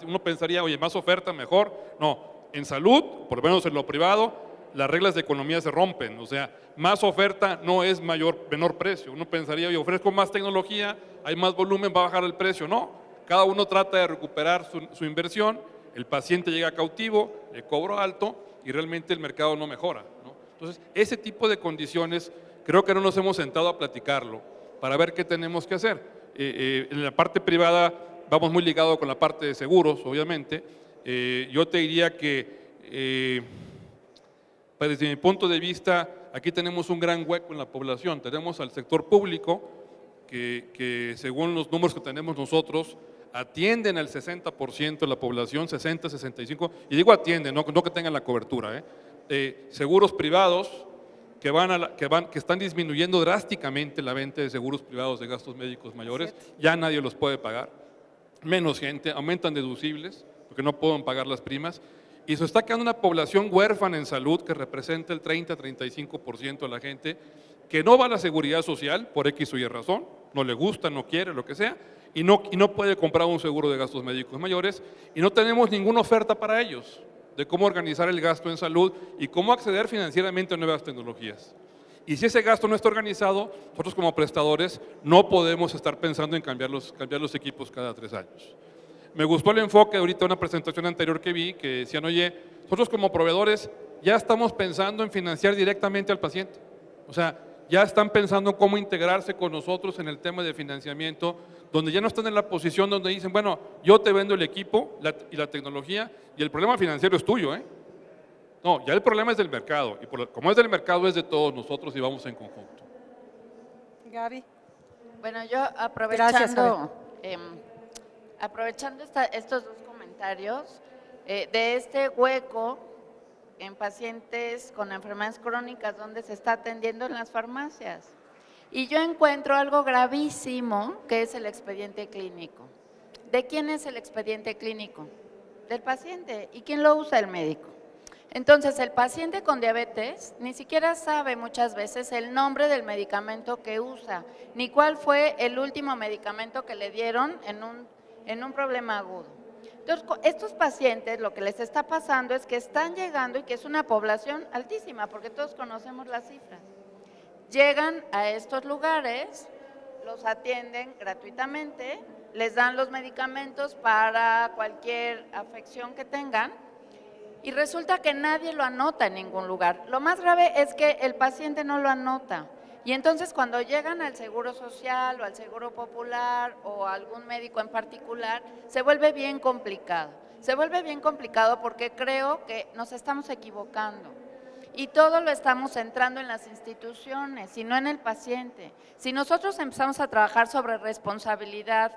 uno pensaría, oye, más oferta, mejor. No, en salud, por lo menos en lo privado, las reglas de economía se rompen. O sea, más oferta no es menor precio. Uno pensaría, oye, ofrezco más tecnología, hay más volumen, va a bajar el precio. No, cada uno trata de recuperar su inversión, el paciente llega cautivo, le cobro alto, y realmente el mercado no mejora, ¿no? Entonces, ese tipo de condiciones creo que no nos hemos sentado a platicarlo para ver qué tenemos que hacer. En la parte privada vamos muy ligados con la parte de seguros, obviamente. Yo te diría que, desde mi punto de vista, aquí tenemos un gran hueco en la población. Tenemos al sector público, que según los números que tenemos nosotros, atienden al 60% de la población, 60, 65, y digo atienden, no que tengan la cobertura. Seguros privados que están disminuyendo drásticamente la venta de seguros privados de gastos médicos mayores, ya nadie los puede pagar, menos gente, aumentan deducibles porque no pueden pagar las primas, y se está quedando una población huérfana en salud que representa el 30-35% de la gente que no va a la seguridad social por X o Y razón, no le gusta, no quiere, lo que sea, y no puede comprar un seguro de gastos médicos mayores, y no tenemos ninguna oferta para ellos de cómo organizar el gasto en salud y cómo acceder financieramente a nuevas tecnologías. Y si ese gasto no está organizado, nosotros como prestadores no podemos estar pensando en cambiar los equipos cada 3 años. Me gustó el enfoque ahorita en una presentación anterior que vi, que decían, oye, nosotros como proveedores ya estamos pensando en financiar directamente al paciente. O sea, ya están pensando en cómo integrarse con nosotros en el tema de financiamiento, donde ya no están en la posición donde dicen, bueno, yo te vendo el equipo y la tecnología y el problema financiero es tuyo, ¿eh? No, ya el problema es del mercado, y como es del mercado es de todos nosotros y vamos en conjunto. Gaby. Bueno, yo Gracias, aprovechando estos dos comentarios, de este hueco en pacientes con enfermedades crónicas donde se está atendiendo en las farmacias. Y yo encuentro algo gravísimo que es el expediente clínico. ¿De quién es el expediente clínico? Del paciente. ¿Y quién lo usa? El médico. Entonces, el paciente con diabetes ni siquiera sabe muchas veces el nombre del medicamento que usa, ni cuál fue el último medicamento que le dieron en un problema agudo. Entonces, estos pacientes lo que les está pasando es que están llegando, y que es una población altísima, porque todos conocemos las cifras. Llegan a estos lugares, los atienden gratuitamente, les dan los medicamentos para cualquier afección que tengan, y resulta que nadie lo anota en ningún lugar. Lo más grave es que el paciente no lo anota. Y entonces cuando llegan al Seguro Social o al Seguro Popular o a algún médico en particular, se vuelve bien complicado. Se vuelve bien complicado porque creo que nos estamos equivocando. Y todo lo estamos centrando en las instituciones y no en el paciente. Si nosotros empezamos a trabajar sobre responsabilidad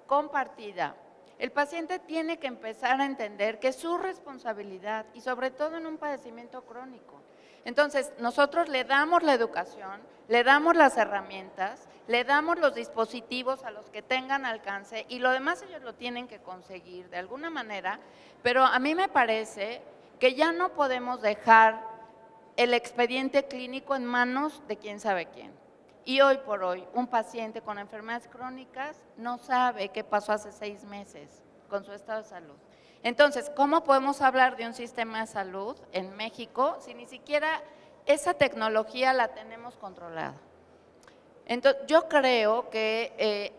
compartida, el paciente tiene que empezar a entender que es su responsabilidad, y sobre todo en un padecimiento crónico. Entonces, nosotros le damos la educación, le damos las herramientas, le damos los dispositivos a los que tengan alcance, y lo demás ellos lo tienen que conseguir de alguna manera, pero a mí me parece que ya no podemos dejar el expediente clínico en manos de quién sabe quién. Y hoy por hoy, un paciente con enfermedades crónicas no sabe qué pasó hace 6 meses con su estado de salud. Entonces, ¿cómo podemos hablar de un sistema de salud en México si ni siquiera esa tecnología la tenemos controlada? Entonces, yo creo que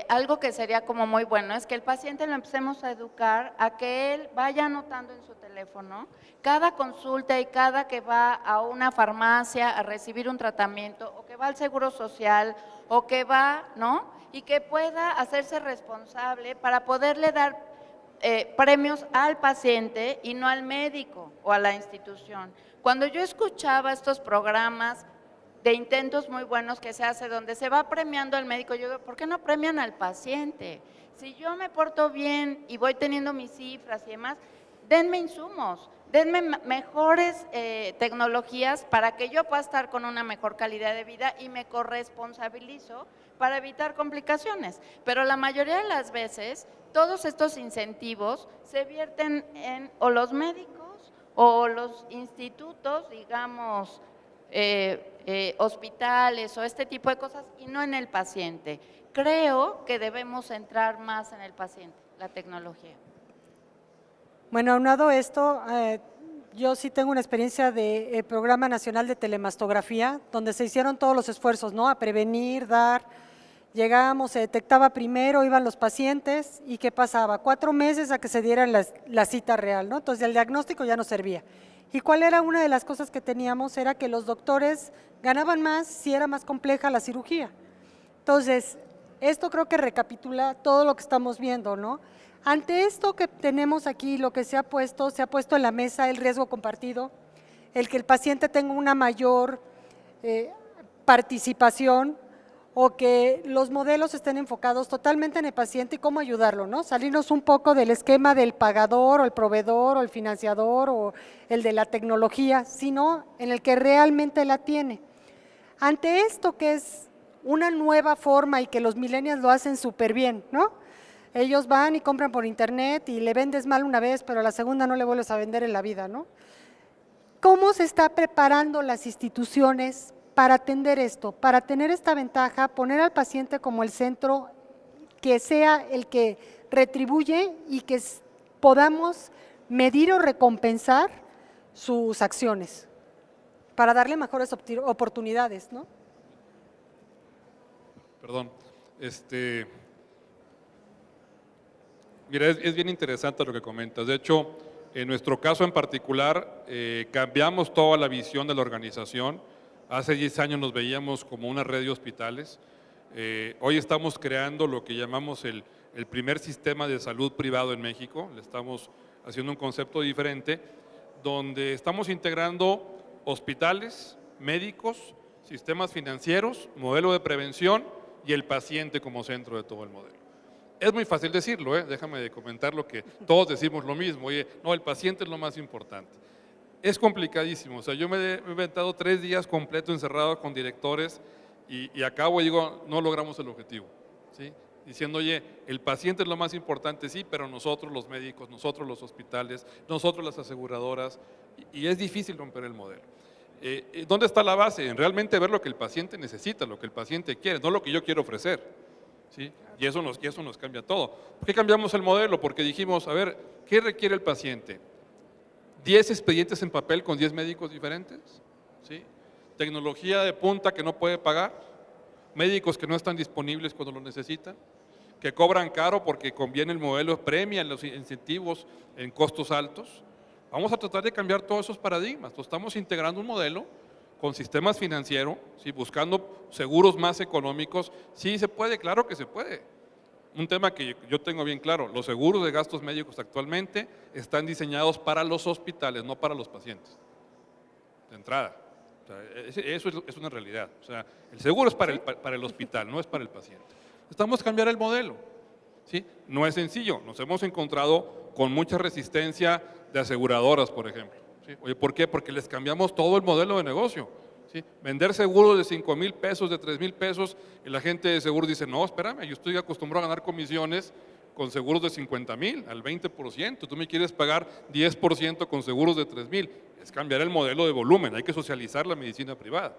algo que sería como muy bueno es que el paciente lo empecemos a educar a que él vaya anotando en su teléfono cada consulta y cada que va a una farmacia a recibir un tratamiento, o que va al Seguro Social, o que va, ¿no? Y que pueda hacerse responsable para poderle dar premios al paciente y no al médico o a la institución. Cuando yo escuchaba estos programas de intentos muy buenos que se hace, donde se va premiando al médico, yo digo, ¿por qué no premian al paciente? Si yo me porto bien y voy teniendo mis cifras y demás, denme insumos, denme mejores tecnologías para que yo pueda estar con una mejor calidad de vida y me corresponsabilizo para evitar complicaciones. Pero la mayoría de las veces, todos estos incentivos se vierten en o los médicos o los institutos, digamos, hospitales o este tipo de cosas, y no en el paciente. Creo que debemos centrar más en el paciente, la tecnología. Bueno, aunado a esto, yo sí tengo una experiencia de Programa Nacional de Telemastografía, donde se hicieron todos los esfuerzos, ¿no? A prevenir, dar, llegábamos, se detectaba primero, iban los pacientes, ¿y qué pasaba? 4 meses a que se diera la cita real, ¿no? Entonces el diagnóstico ya no servía. ¿Y cuál era una de las cosas que teníamos? Era que los doctores ganaban más si era más compleja la cirugía. Entonces, esto creo que recapitula todo lo que estamos viendo, ¿no? Ante esto que tenemos aquí, lo que se ha puesto en la mesa el riesgo compartido, el que el paciente tenga una mayor participación o que los modelos estén enfocados totalmente en el paciente y cómo ayudarlo, ¿no? Salirnos un poco del esquema del pagador o el proveedor o el financiador o el de la tecnología, sino en el que realmente la tiene. Ante esto que es una nueva forma y que los millennials lo hacen súper bien, ¿no? Ellos van y compran por internet y le vendes mal una vez, pero a la segunda no le vuelves a vender en la vida, ¿no? ¿Cómo se está preparando las instituciones para atender esto, para tener esta ventaja, poner al paciente como el centro, que sea el que retribuye y que podamos medir o recompensar sus acciones para darle mejores oportunidades, ¿no? Perdón, mira, es bien interesante lo que comentas. De hecho, en nuestro caso en particular, cambiamos toda la visión de la organización. Hace 10 años nos veíamos como una red de hospitales. Hoy estamos creando lo que llamamos el primer sistema de salud privado en México. Le estamos haciendo un concepto diferente, donde estamos integrando hospitales, médicos, sistemas financieros, modelo de prevención y el paciente como centro de todo el modelo. Es muy fácil decirlo, déjame de comentar lo que todos decimos lo mismo, oye, no, el paciente es lo más importante. Es complicadísimo, o sea, yo me he inventado 3 días completo encerrado con directores y acabo y digo, no logramos el objetivo, ¿sí? Diciendo, oye, el paciente es lo más importante, sí, pero nosotros los médicos, nosotros los hospitales, nosotros las aseguradoras, y es difícil romper el modelo. ¿Dónde está la base? En realmente ver lo que el paciente necesita, lo que el paciente quiere, no lo que yo quiero ofrecer, ¿sí? Y eso nos cambia todo. ¿Por qué cambiamos el modelo? Porque dijimos, a ver, ¿qué requiere el paciente? 10 expedientes en papel con 10 médicos diferentes, ¿sí? Tecnología de punta que no puede pagar, médicos que no están disponibles cuando lo necesitan, que cobran caro porque conviene el modelo, premia los incentivos en costos altos. Vamos a tratar de cambiar todos esos paradigmas. Estamos integrando un modelo con sistemas financieros, ¿sí? Buscando seguros más económicos. Sí se puede, claro que se puede. Un tema que yo tengo bien claro, los seguros de gastos médicos actualmente están diseñados para los hospitales, no para los pacientes, de entrada. O sea, eso es una realidad. O sea, el seguro es para el hospital, no es para el paciente. Estamos cambiando el modelo, ¿sí? No es sencillo, nos hemos encontrado con mucha resistencia de aseguradoras, por ejemplo, ¿sí? Oye, ¿por qué? Porque les cambiamos todo el modelo de negocio, ¿sí? Vender seguros de 5,000 pesos, de 3,000 pesos, y la gente de seguro dice, no, espérame, yo estoy acostumbrado a ganar comisiones con seguros de 50,000 al 20%, tú me quieres pagar 10% con seguros de 3,000, es cambiar el modelo de volumen, hay que socializar la medicina privada.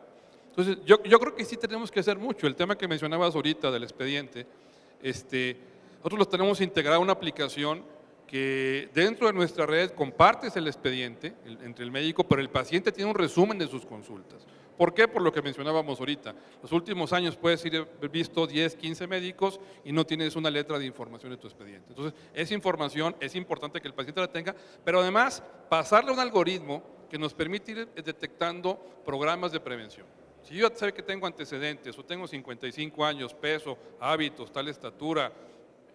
Entonces, yo creo que sí tenemos que hacer mucho. El tema que mencionabas ahorita del expediente, nosotros los tenemos integrado en una aplicación que dentro de nuestra red compartes el expediente entre el médico, pero el paciente tiene un resumen de sus consultas. ¿Por qué? Por lo que mencionábamos ahorita. Los últimos años puedes ir visto 10, 15 médicos y no tienes una letra de información de tu expediente. Entonces, esa información es importante que el paciente la tenga, pero además pasarle un algoritmo que nos permite ir detectando programas de prevención. Si yo sé que tengo antecedentes o tengo 55 años, peso, hábitos, tal estatura,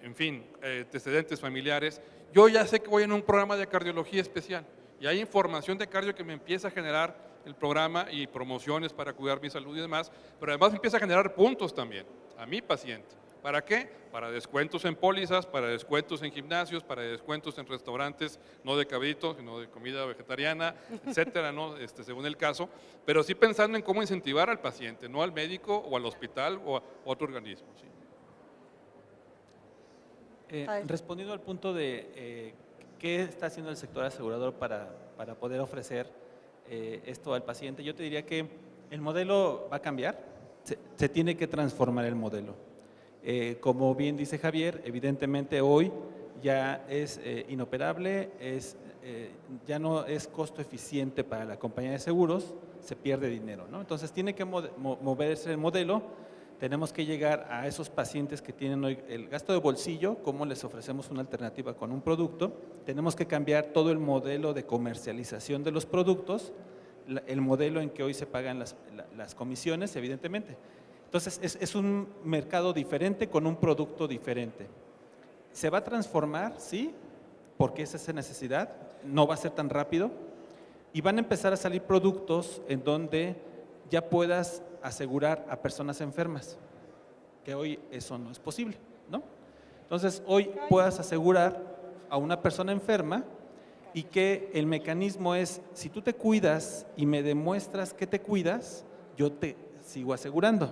en fin, antecedentes familiares, yo ya sé que voy en un programa de cardiología especial y hay información de cardio que me empieza a generar el programa y promociones para cuidar mi salud y demás, pero además me empieza a generar puntos también a mi paciente. ¿Para qué? Para descuentos en pólizas, para descuentos en gimnasios, para descuentos en restaurantes, no de cabrito, sino de comida vegetariana, etcétera, ¿no? Según el caso, pero sí pensando en cómo incentivar al paciente, no al médico o al hospital o a otro organismo. ¿Sí? Respondiendo al punto de qué está haciendo el sector asegurador para poder ofrecer esto al paciente, yo te diría que el modelo va a cambiar, se tiene que transformar el modelo. Como bien dice Javier, evidentemente hoy ya es inoperable, ya no es costo eficiente para la compañía de seguros, se pierde dinero, ¿no? Entonces tiene que moverse el modelo, tenemos que llegar a esos pacientes que tienen hoy el gasto de bolsillo, cómo les ofrecemos una alternativa con un producto, tenemos que cambiar todo el modelo de comercialización de los productos, el modelo en que hoy se pagan las comisiones, evidentemente. Entonces, es un mercado diferente con un producto diferente. ¿Se va a transformar? Sí, porque es esa necesidad, no va a ser tan rápido y van a empezar a salir productos en donde ya puedas asegurar a personas enfermas, que hoy eso no es posible, ¿no? Entonces, hoy puedas asegurar a una persona enferma y que el mecanismo es, si tú te cuidas y me demuestras que te cuidas, yo te sigo asegurando.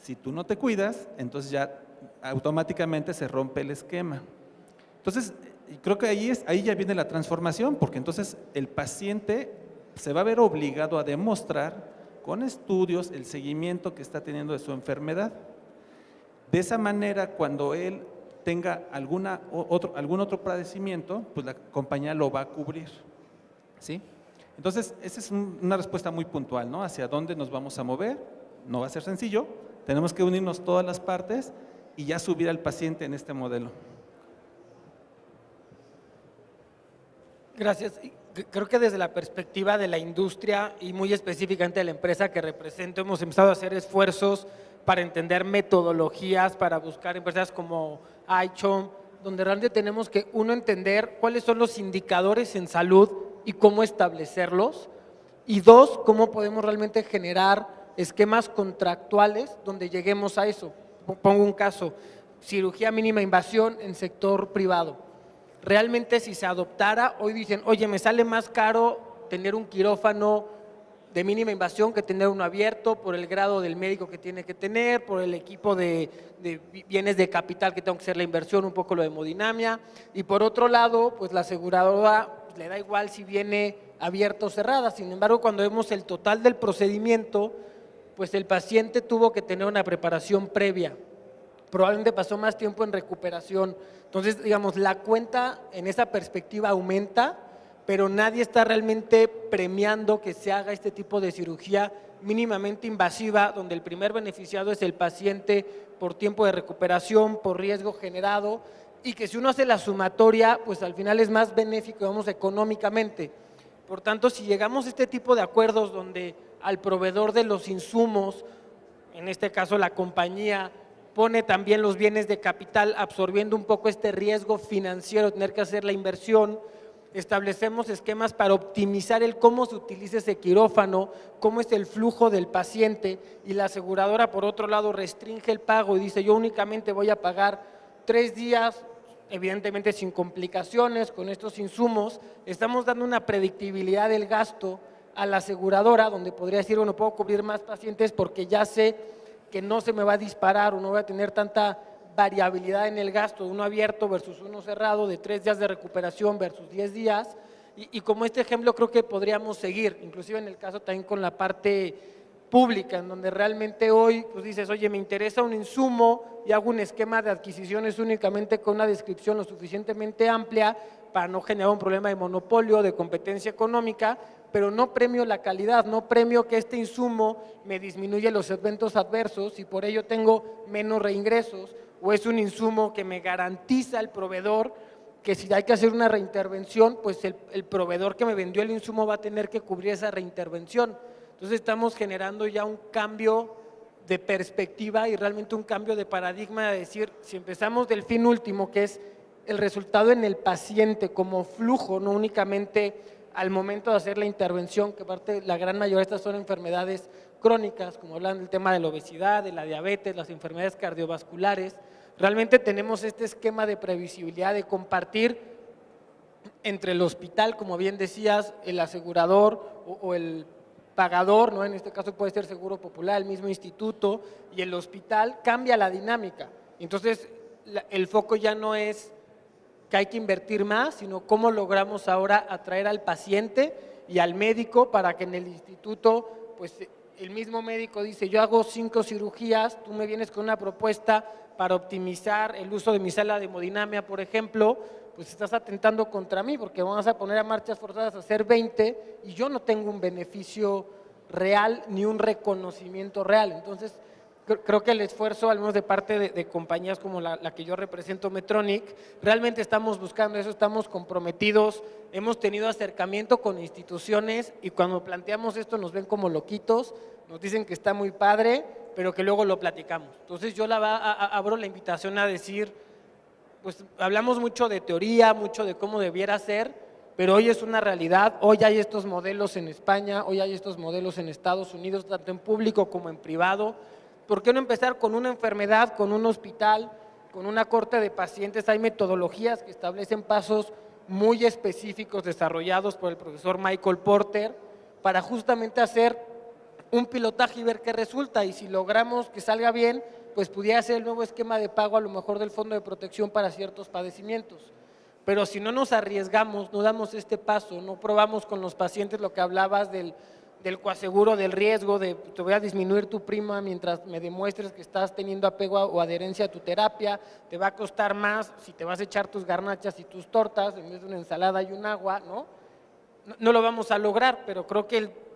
Si tú no te cuidas, entonces ya automáticamente se rompe el esquema. Entonces, creo que ahí ya viene la transformación, porque entonces el paciente se va a ver obligado a demostrar con estudios el seguimiento que está teniendo de su enfermedad. De esa manera, cuando él tenga algún otro padecimiento, pues la compañía lo va a cubrir, ¿sí? Entonces, esa es una respuesta muy puntual, ¿no? Hacia dónde nos vamos a mover, no va a ser sencillo, tenemos que unirnos todas las partes y ya subir al paciente en este modelo. Gracias. Creo que desde la perspectiva de la industria y muy específicamente de la empresa que represento, hemos empezado a hacer esfuerzos para entender metodologías, para buscar empresas como iChom, donde realmente tenemos que, uno, entender cuáles son los indicadores en salud y cómo establecerlos, y dos, cómo podemos realmente generar esquemas contractuales donde lleguemos a eso. Pongo un caso, cirugía mínima invasión en sector privado. Realmente si se adoptara, hoy dicen, oye, me sale más caro tener un quirófano de mínima invasión que tener uno abierto por el grado del médico que tiene que tener, por el equipo de bienes de capital que tengo que hacer la inversión, un poco lo de hemodinamia, y por otro lado, pues la aseguradora le da igual si viene abierta o cerrada. Sin embargo, cuando vemos el total del procedimiento, pues el paciente tuvo que tener una preparación previa, probablemente pasó más tiempo en recuperación. Entonces, digamos, la cuenta en esa perspectiva aumenta, pero nadie está realmente premiando que se haga este tipo de cirugía mínimamente invasiva, donde el primer beneficiado es el paciente por tiempo de recuperación, por riesgo generado, y que si uno hace la sumatoria, pues al final es más benéfico, digamos, económicamente. Por tanto, si llegamos a este tipo de acuerdos donde al proveedor de los insumos, en este caso la compañía, pone también los bienes de capital absorbiendo un poco este riesgo financiero, tener que hacer la inversión, establecemos esquemas para optimizar el cómo se utiliza ese quirófano, cómo es el flujo del paciente, y la aseguradora por otro lado restringe el pago y dice yo únicamente voy a pagar 3 días, evidentemente sin complicaciones con estos insumos. Estamos dando una predictibilidad del gasto a la aseguradora, donde podría decir, bueno, puedo cubrir más pacientes porque ya sé que no se me va a disparar o no voy a tener tanta variabilidad en el gasto, uno abierto versus uno cerrado, de 3 días de recuperación versus 10 días, y como este ejemplo creo que podríamos seguir, inclusive en el caso también con la parte pública, en donde realmente hoy pues dices, oye, me interesa un insumo y hago un esquema de adquisiciones únicamente con una descripción lo suficientemente amplia para no generar un problema de monopolio, de competencia económica, pero no premio la calidad, no premio que este insumo me disminuye los eventos adversos y por ello tengo menos reingresos, o es un insumo que me garantiza el proveedor que si hay que hacer una reintervención, pues el proveedor que me vendió el insumo va a tener que cubrir esa reintervención. Entonces estamos generando ya un cambio de perspectiva y realmente un cambio de paradigma de decir, si empezamos del fin último, que es el resultado en el paciente como flujo, no únicamente al momento de hacer la intervención, que aparte la gran mayoría de estas son enfermedades crónicas, como hablan del tema de la obesidad, de la diabetes, las enfermedades cardiovasculares, realmente tenemos este esquema de previsibilidad, de compartir entre el hospital, como bien decías, el asegurador o el pagador, ¿no? En este caso puede ser Seguro Popular, el mismo instituto, y el hospital, cambia la dinámica. Entonces, el foco ya no es que hay que invertir más, sino cómo logramos ahora atraer al paciente y al médico para que en el instituto, pues el mismo médico dice, yo hago 5 cirugías, tú me vienes con una propuesta para optimizar el uso de mi sala de hemodinamia, por ejemplo, pues estás atentando contra mí porque vamos a poner a marchas forzadas a hacer 20 y yo no tengo un beneficio real ni un reconocimiento real. Entonces, creo que el esfuerzo, al menos de parte de compañías como la que yo represento, Medtronic, realmente estamos buscando eso, estamos comprometidos, hemos tenido acercamiento con instituciones y cuando planteamos esto nos ven como loquitos, nos dicen que está muy padre, pero que luego lo platicamos. Entonces yo abro la invitación a decir, pues hablamos mucho de teoría, mucho de cómo debiera ser, pero hoy es una realidad, hoy hay estos modelos en España, hoy hay estos modelos en Estados Unidos, tanto en público como en privado. ¿Por qué no empezar con una enfermedad, con un hospital, con una corte de pacientes? Hay metodologías que establecen pasos muy específicos desarrollados por el profesor Michael Porter para justamente hacer un pilotaje y ver qué resulta, y si logramos que salga bien, pues pudiera ser el nuevo esquema de pago a lo mejor del Fondo de Protección para ciertos padecimientos. Pero si no nos arriesgamos, no damos este paso, no probamos con los pacientes lo que hablabas del coaseguro, del riesgo, de te voy a disminuir tu prima mientras me demuestres que estás teniendo apego o adherencia a tu terapia, te va a costar más si te vas a echar tus garnachas y tus tortas en vez de una ensalada y un agua, ¿no? No lo vamos a lograr, pero creo que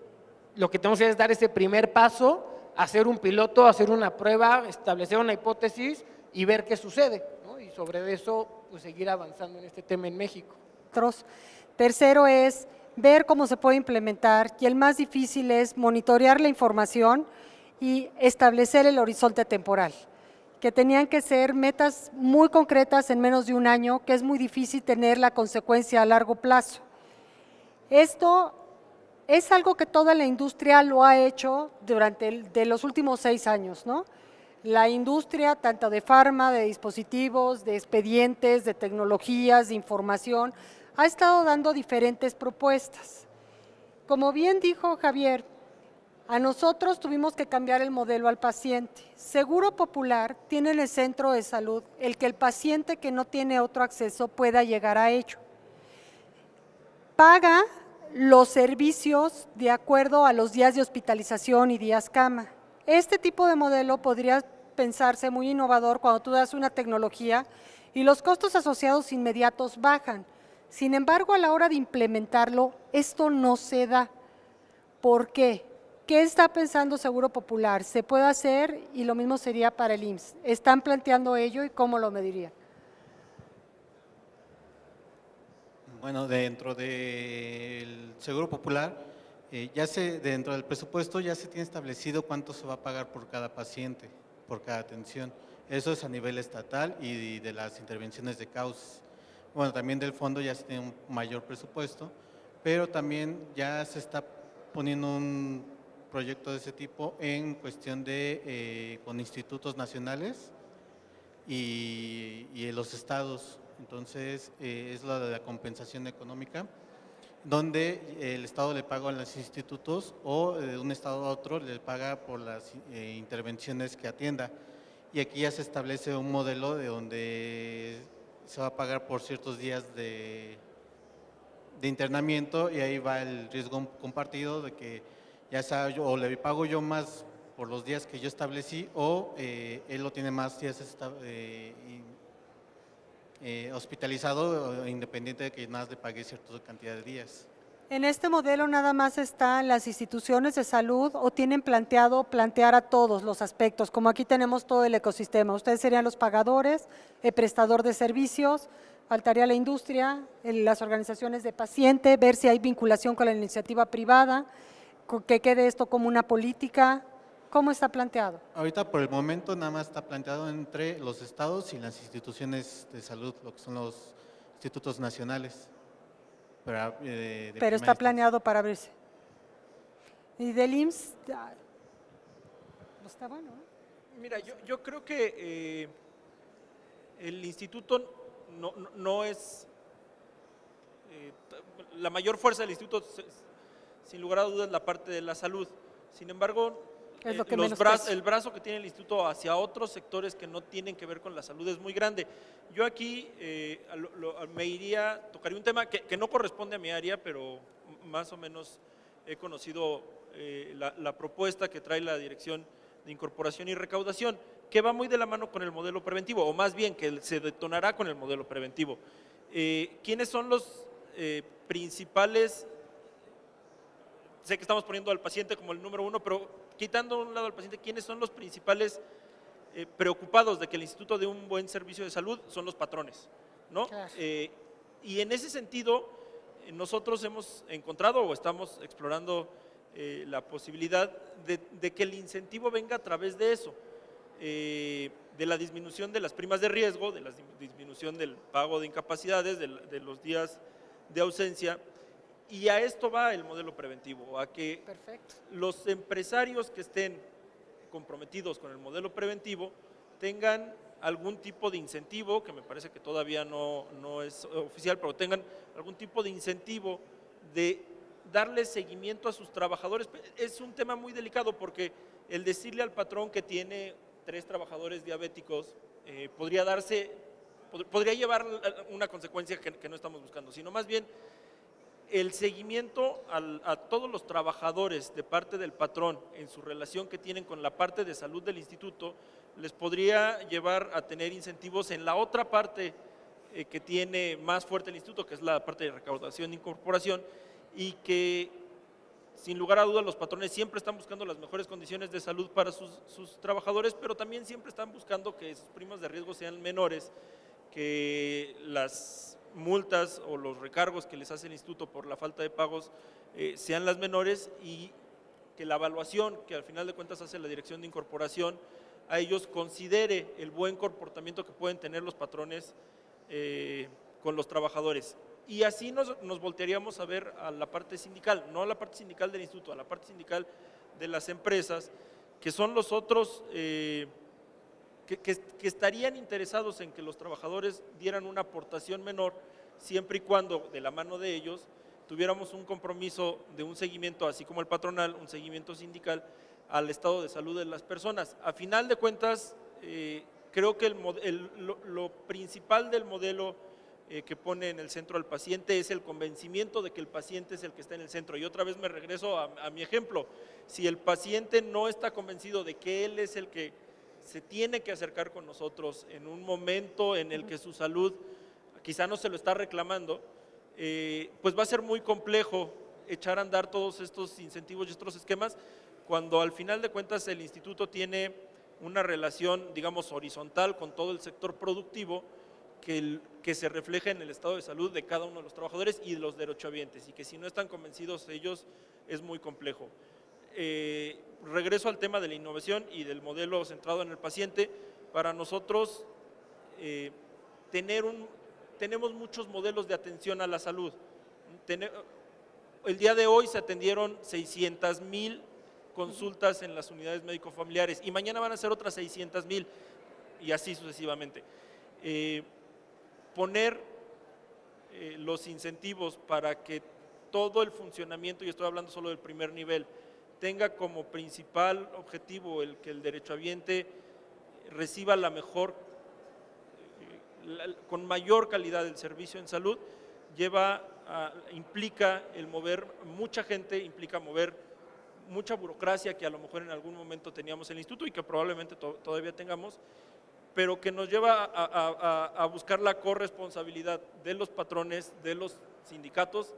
lo que tenemos que hacer es dar ese primer paso, hacer un piloto, hacer una prueba, establecer una hipótesis y ver qué sucede, ¿no? Y sobre eso, pues seguir avanzando en este tema en México. Tercero es ver cómo se puede implementar, y el más difícil es monitorear la información y establecer el horizonte temporal, que tenían que ser metas muy concretas en menos de un año, que es muy difícil tener la consecuencia a largo plazo. Esto es algo que toda la industria lo ha hecho durante los últimos 6 años, ¿no? La industria, tanto de farma, de dispositivos, de expedientes, de tecnologías, de información, ha estado dando diferentes propuestas. Como bien dijo Javier, a nosotros tuvimos que cambiar el modelo al paciente. Seguro Popular tiene en el centro de salud el que el paciente que no tiene otro acceso pueda llegar a ello. Paga los servicios de acuerdo a los días de hospitalización y días cama. Este tipo de modelo podría pensarse muy innovador cuando tú das una tecnología y los costos asociados inmediatos bajan. Sin embargo, a la hora de implementarlo, esto no se da. ¿Por qué? ¿Qué está pensando Seguro Popular? ¿Se puede hacer? Y lo mismo sería para el IMSS. ¿Están planteando ello y cómo lo medirían? Bueno, dentro del Seguro Popular, dentro del presupuesto ya se tiene establecido cuánto se va a pagar por cada paciente, por cada atención. Eso es a nivel estatal y de las intervenciones de causas. Bueno, también del fondo ya se tiene un mayor presupuesto, pero también ya se está poniendo un proyecto de ese tipo en cuestión de con institutos nacionales y en los estados. Entonces, es lo de la compensación económica, donde el estado le paga a los institutos o de un estado a otro le paga por las intervenciones que atienda. Y aquí ya se establece un modelo de donde se va a pagar por ciertos días de internamiento, y ahí va el riesgo compartido de que ya sea yo, o le pago yo más por los días que yo establecí, o él lo tiene más días hospitalizado, independiente de que nada más le pague cierta cantidad de días. ¿En este modelo nada más están las instituciones de salud o tienen planteado plantear a todos los aspectos? Como aquí tenemos todo el ecosistema, ustedes serían los pagadores, el prestador de servicios, faltaría la industria, las organizaciones de paciente, ver si hay vinculación con la iniciativa privada, que quede esto como una política. ¿Cómo está planteado? Ahorita por el momento nada más está planteado entre los estados y las instituciones de salud, lo que son los institutos nacionales. De Pero está primera planeado para abrirse. Y del IMSS, está bueno, ¿eh? Mira, yo creo que el instituto no es… la mayor fuerza del instituto, sin lugar a dudas, la parte de la salud. Sin embargo, Es lo que menos pesa. el brazo que tiene el instituto hacia otros sectores que no tienen que ver con la salud es muy grande. Yo aquí tocaría un tema que no corresponde a mi área, pero más o menos he conocido la propuesta que trae la Dirección de Incorporación y Recaudación, que va muy de la mano con el modelo preventivo, o más bien que se detonará con el modelo preventivo. ¿Quiénes son los principales? Sé que estamos poniendo al paciente como el número uno, pero quitando a un lado al paciente, ¿quiénes son los principales preocupados de que el instituto dé un buen servicio de salud? Son los patrones, ¿no? Claro. Y en ese sentido, nosotros hemos encontrado o estamos explorando la posibilidad de que el incentivo venga a través de eso, de la disminución de las primas de riesgo, de la disminución del pago de incapacidades, de los días de ausencia, y a esto va el modelo preventivo, a que Perfecto. los empresarios que estén comprometidos con el modelo preventivo tengan algún tipo de incentivo, que me parece que todavía no es oficial, pero tengan algún tipo de incentivo de darle seguimiento a sus trabajadores. Es un tema muy delicado porque el decirle al patrón que tiene 3 trabajadores diabéticos podría llevar una consecuencia que no estamos buscando, sino más bien el seguimiento a todos los trabajadores de parte del patrón en su relación que tienen con la parte de salud del instituto, les podría llevar a tener incentivos en la otra parte que tiene más fuerte el instituto, que es la parte de recaudación e incorporación, y que sin lugar a dudas los patrones siempre están buscando las mejores condiciones de salud para sus trabajadores, pero también siempre están buscando que sus primas de riesgo sean menores, que las multas o los recargos que les hace el instituto por la falta de pagos sean las menores, y que la evaluación que al final de cuentas hace la Dirección de Incorporación a ellos considere el buen comportamiento que pueden tener los patrones con los trabajadores. Y así nos voltearíamos a ver a la parte sindical, no a la parte sindical del instituto, a la parte sindical de las empresas, que son los otros que estarían interesados en que los trabajadores dieran una aportación menor, siempre y cuando de la mano de ellos tuviéramos un compromiso de un seguimiento, así como el patronal, un seguimiento sindical al estado de salud de las personas. A final de cuentas, creo que lo principal del modelo que pone en el centro al paciente es el convencimiento de que el paciente es el que está en el centro. Y otra vez me regreso a mi ejemplo. Si el paciente no está convencido de que él es el que se tiene que acercar con nosotros en un momento en el que su salud quizá no se lo está reclamando, pues va a ser muy complejo echar a andar todos estos incentivos y estos esquemas, cuando al final de cuentas el instituto tiene una relación, digamos, horizontal con todo el sector productivo, que se refleja en el estado de salud de cada uno de los trabajadores y de los derechohabientes, y que si no están convencidos ellos es muy complejo. Regreso al tema de la innovación y del modelo centrado en el paciente. Para nosotros tenemos muchos modelos de atención a la salud. El día de hoy se atendieron 600,000 consultas en las unidades médico-familiares y mañana van a ser otras 600,000 y así sucesivamente. Poner los incentivos para que todo el funcionamiento, y estoy hablando solo del primer nivel, tenga como principal objetivo el que el derechohabiente reciba con mayor calidad el servicio en salud, implica el mover mucha gente, implica mover mucha burocracia que a lo mejor en algún momento teníamos en el instituto y que probablemente todavía tengamos, pero que nos lleva a buscar la corresponsabilidad de los patrones, de los sindicatos,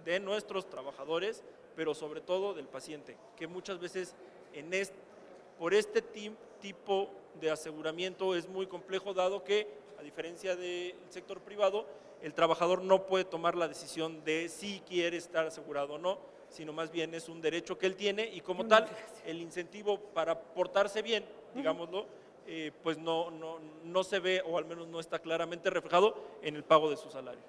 de nuestros trabajadores, pero sobre todo del paciente, que muchas veces por este tipo de aseguramiento es muy complejo, dado que, a diferencia del sector privado, el trabajador no puede tomar la decisión de si quiere estar asegurado o no, sino más bien es un derecho que él tiene y como tal, el incentivo para portarse bien, digámoslo, pues no se ve o al menos no está claramente reflejado en el pago de su salario.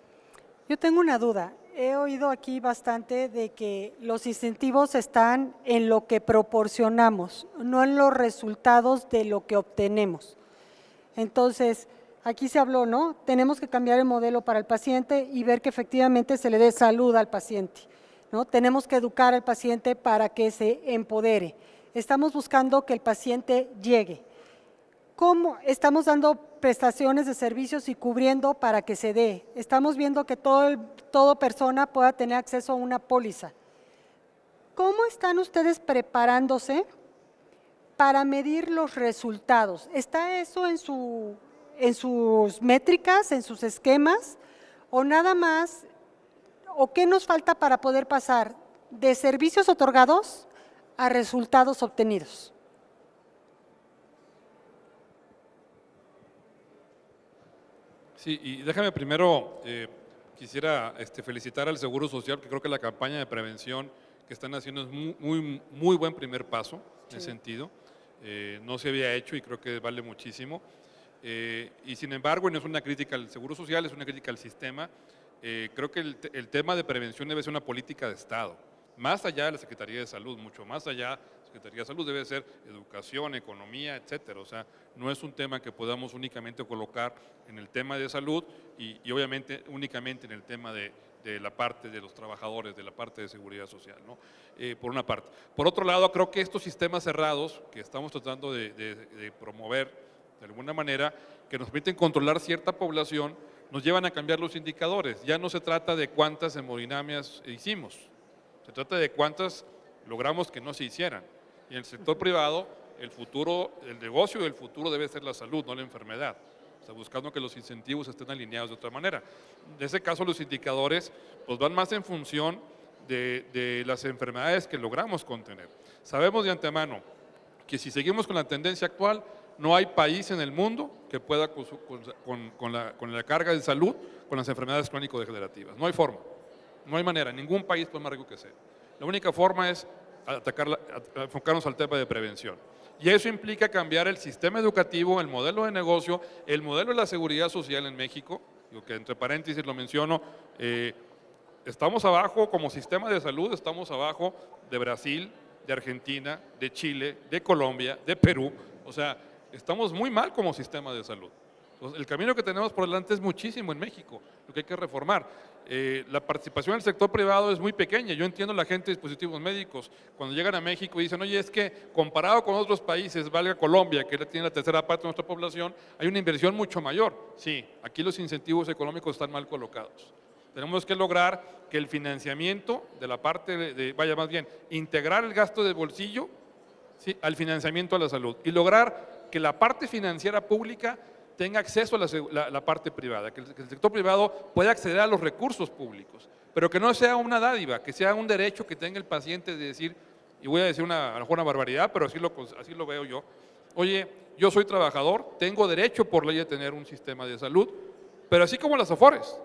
Yo tengo una duda. He oído aquí bastante de que los incentivos están en lo que proporcionamos, no en los resultados de lo que obtenemos. Entonces, aquí se habló, ¿no? Tenemos que cambiar el modelo para el paciente y ver que efectivamente se le dé salud al paciente, ¿no? Tenemos que educar al paciente para que se empodere. Estamos buscando que el paciente llegue. ¿Cómo estamos dando prestaciones de servicios y cubriendo para que se dé? Estamos viendo que toda persona pueda tener acceso a una póliza. ¿Cómo están ustedes preparándose para medir los resultados? ¿Está eso en sus métricas, en sus esquemas? ¿O nada más, o qué nos falta para poder pasar de servicios otorgados a resultados obtenidos? Sí, y déjame primero, quisiera felicitar al Seguro Social, que creo que la campaña de prevención que están haciendo es muy buen primer paso en ese sentido. No se había hecho y creo que vale muchísimo. Y sin embargo, no es una crítica al Seguro Social, es una crítica al sistema. Creo que el tema de prevención debe ser una política de Estado, más allá de la Secretaría de Salud, mucho más allá. La Secretaría de Salud debe ser educación, economía, etcétera. O sea, no es un tema que podamos únicamente colocar en el tema de salud y obviamente únicamente en el tema de la parte de los trabajadores, de la parte de seguridad social, ¿no? Por una parte. Por otro lado, creo que estos sistemas cerrados que estamos tratando de promover de alguna manera, que nos permiten controlar cierta población, nos llevan a cambiar los indicadores. Ya no se trata de cuántas hemodinamias hicimos, se trata de cuántas logramos que no se hicieran. Y en el sector privado, el futuro, el negocio del futuro debe ser la salud, no la enfermedad. O sea, buscando que los incentivos estén alineados de otra manera. En ese caso, los indicadores pues, van más en función de las enfermedades que logramos contener. Sabemos de antemano que si seguimos con la tendencia actual, no hay país en el mundo que pueda con la carga de salud con las enfermedades crónico-degenerativas. No hay forma, no hay manera, ningún país por más rico que sea. La única forma es enfocarnos al tema de prevención. Y eso implica cambiar el sistema educativo, el modelo de negocio, el modelo de la seguridad social en México, digo que entre paréntesis lo menciono, estamos abajo como sistema de salud, estamos abajo de Brasil, de Argentina, de Chile, de Colombia, de Perú, o sea, estamos muy mal como sistema de salud. Entonces, el camino que tenemos por delante es muchísimo en México, lo que hay que reformar. La participación del sector privado es muy pequeña. Yo entiendo la gente de dispositivos médicos, cuando llegan a México y dicen, oye, es que comparado con otros países, valga Colombia, que tiene la tercera parte de nuestra población, hay una inversión mucho mayor. Sí, aquí los incentivos económicos están mal colocados. Tenemos que lograr que el financiamiento de la parte más bien, integrar el gasto de bolsillo, ¿sí?, al financiamiento de la salud y lograr que la parte financiera pública tenga acceso a la parte privada, que el sector privado pueda acceder a los recursos públicos, pero que no sea una dádiva, que sea un derecho que tenga el paciente de decir, y voy a decir a lo mejor una barbaridad, pero así lo veo yo, oye, yo soy trabajador, tengo derecho por ley a tener un sistema de salud, pero así como las AFORES,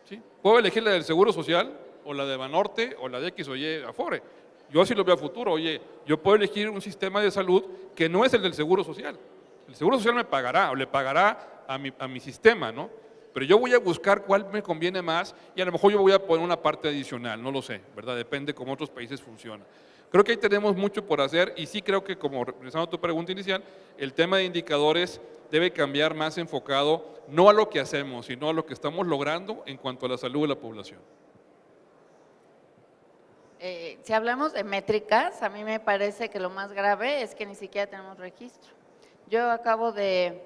¿sí? Puedo elegir la del Seguro Social, o la de Banorte, o la de X o Y Afore. Yo así lo veo a futuro, oye, yo puedo elegir un sistema de salud que no es el del Seguro Social. El Seguro Social me pagará o le pagará a mi sistema, ¿no? Pero yo voy a buscar cuál me conviene más y a lo mejor yo voy a poner una parte adicional, no lo sé, ¿verdad? Depende cómo otros países funcionan. Creo que ahí tenemos mucho por hacer y sí creo que, como regresando a tu pregunta inicial, el tema de indicadores debe cambiar más enfocado no a lo que hacemos, sino a lo que estamos logrando en cuanto a la salud de la población. Si hablamos de métricas, a mí me parece que lo más grave es que ni siquiera tenemos registro. Yo acabo de,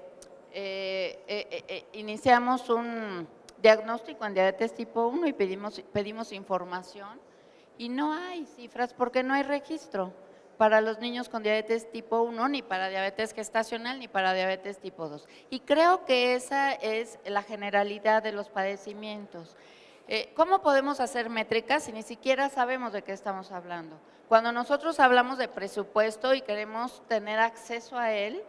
iniciamos un diagnóstico en diabetes tipo 1 y pedimos información y no hay cifras porque no hay registro para los niños con diabetes tipo 1, ni para diabetes gestacional, ni para diabetes tipo 2. Y creo que esa es la generalidad de los padecimientos. ¿Cómo podemos hacer métricas si ni siquiera sabemos de qué estamos hablando? Cuando nosotros hablamos de presupuesto y queremos tener acceso a él,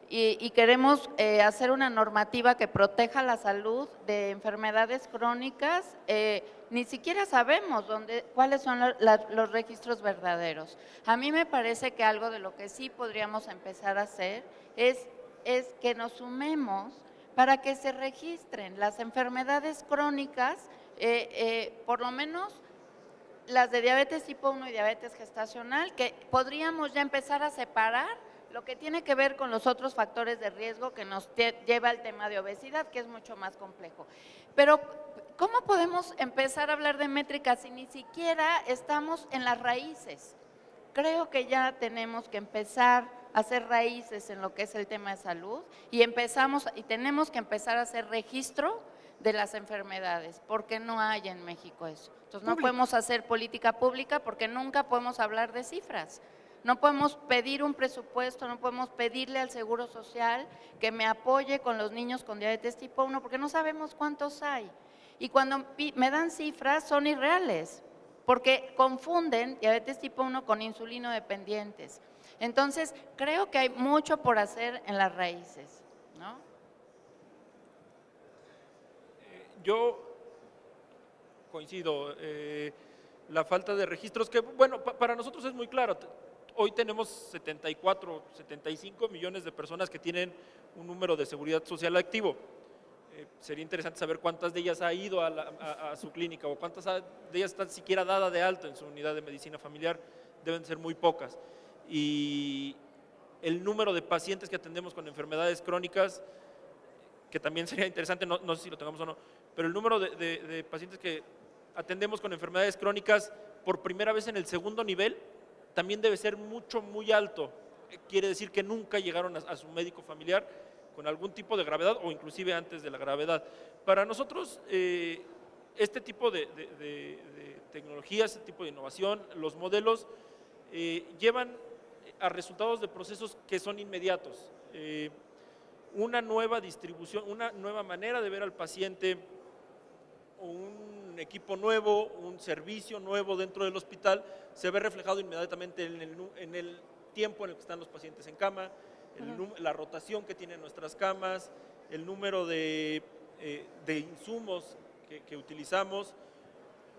y queremos hacer una normativa que proteja la salud de enfermedades crónicas, ni siquiera sabemos cuáles son los registros verdaderos. A mí me parece que algo de lo que sí podríamos empezar a hacer es que nos sumemos para que se registren las enfermedades crónicas, por lo menos las de diabetes tipo 1 y diabetes gestacional, que podríamos ya empezar a separar lo que tiene que ver con los otros factores de riesgo que nos lleva al tema de obesidad, que es mucho más complejo. Pero, ¿cómo podemos empezar a hablar de métricas si ni siquiera estamos en las raíces? Creo que ya tenemos que empezar a hacer raíces en lo que es el tema de salud y tenemos que empezar a hacer registro de las enfermedades, porque no hay en México eso. Entonces, no podemos hacer política pública porque nunca podemos hablar de cifras. No podemos pedir un presupuesto, no podemos pedirle al Seguro Social que me apoye con los niños con diabetes tipo 1, porque no sabemos cuántos hay. Y cuando me dan cifras son irreales, porque confunden diabetes tipo 1 con insulino dependientes. Entonces, creo que hay mucho por hacer en las raíces, ¿no? Yo coincido, la falta de registros, que bueno, para nosotros es muy claro. Hoy tenemos 74, 75 millones de personas que tienen un número de seguridad social activo. Sería interesante saber cuántas de ellas ha ido a su clínica o cuántas de ellas están siquiera dada de alta en su unidad de medicina familiar. Deben ser muy pocas. Y el número de pacientes que atendemos con enfermedades crónicas, que también sería interesante, no sé si lo tengamos o no, pero el número de pacientes que atendemos con enfermedades crónicas por primera vez en el segundo nivel también debe ser muy alto. Quiere decir que nunca llegaron a su médico familiar con algún tipo de gravedad o inclusive antes de la gravedad. Para nosotros, este tipo de tecnologías, este tipo de innovación, los modelos llevan a resultados de procesos que son inmediatos. Una nueva distribución, una nueva manera de ver al paciente, un equipo nuevo, un servicio nuevo dentro del hospital, se ve reflejado inmediatamente en el tiempo en el que están los pacientes en cama, la rotación que tienen nuestras camas, el número de insumos que utilizamos,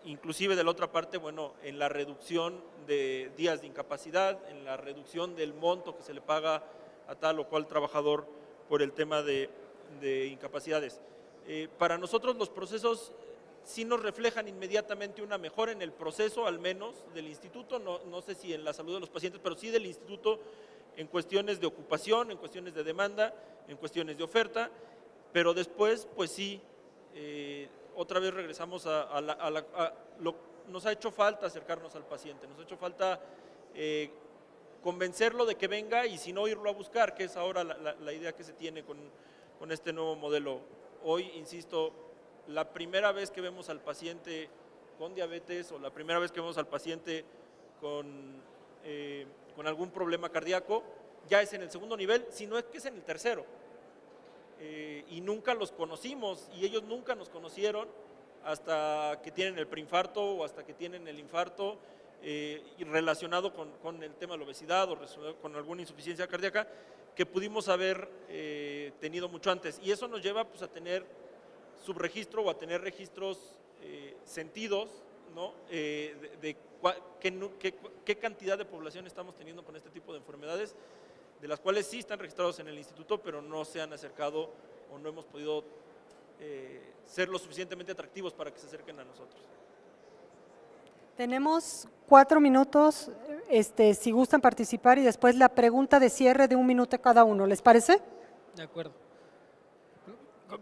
inclusive de la otra parte, bueno, en la reducción de días de incapacidad, en la reducción del monto que se le paga a tal o cual trabajador por el tema de incapacidades. Para nosotros los procesos sí nos reflejan inmediatamente una mejora en el proceso, al menos, del instituto, no sé si en la salud de los pacientes, pero sí del instituto en cuestiones de ocupación, en cuestiones de demanda, en cuestiones de oferta, pero después, pues sí, otra vez regresamos nos ha hecho falta acercarnos al paciente, nos ha hecho falta convencerlo de que venga y si no irlo a buscar, que es ahora la idea que se tiene con este nuevo modelo. Hoy, insisto, la primera vez que vemos al paciente con diabetes o la primera vez que vemos al paciente con algún problema cardíaco, ya es en el segundo nivel, si no es que es en el tercero. Y nunca los conocimos y ellos nunca nos conocieron hasta que tienen el preinfarto o hasta que tienen el infarto, y relacionado con el tema de la obesidad o con alguna insuficiencia cardíaca que pudimos haber tenido mucho antes. Y eso nos lleva pues, a tener subregistro o a tener registros sentidos, ¿no? Qué cantidad de población estamos teniendo con este tipo de enfermedades, de las cuales sí están registrados en el instituto, pero no se han acercado o no hemos podido ser lo suficientemente atractivos para que se acerquen a nosotros. Tenemos 4 minutos, si gustan participar, y después la pregunta de cierre de 1 minuto cada uno. ¿Les parece? De acuerdo.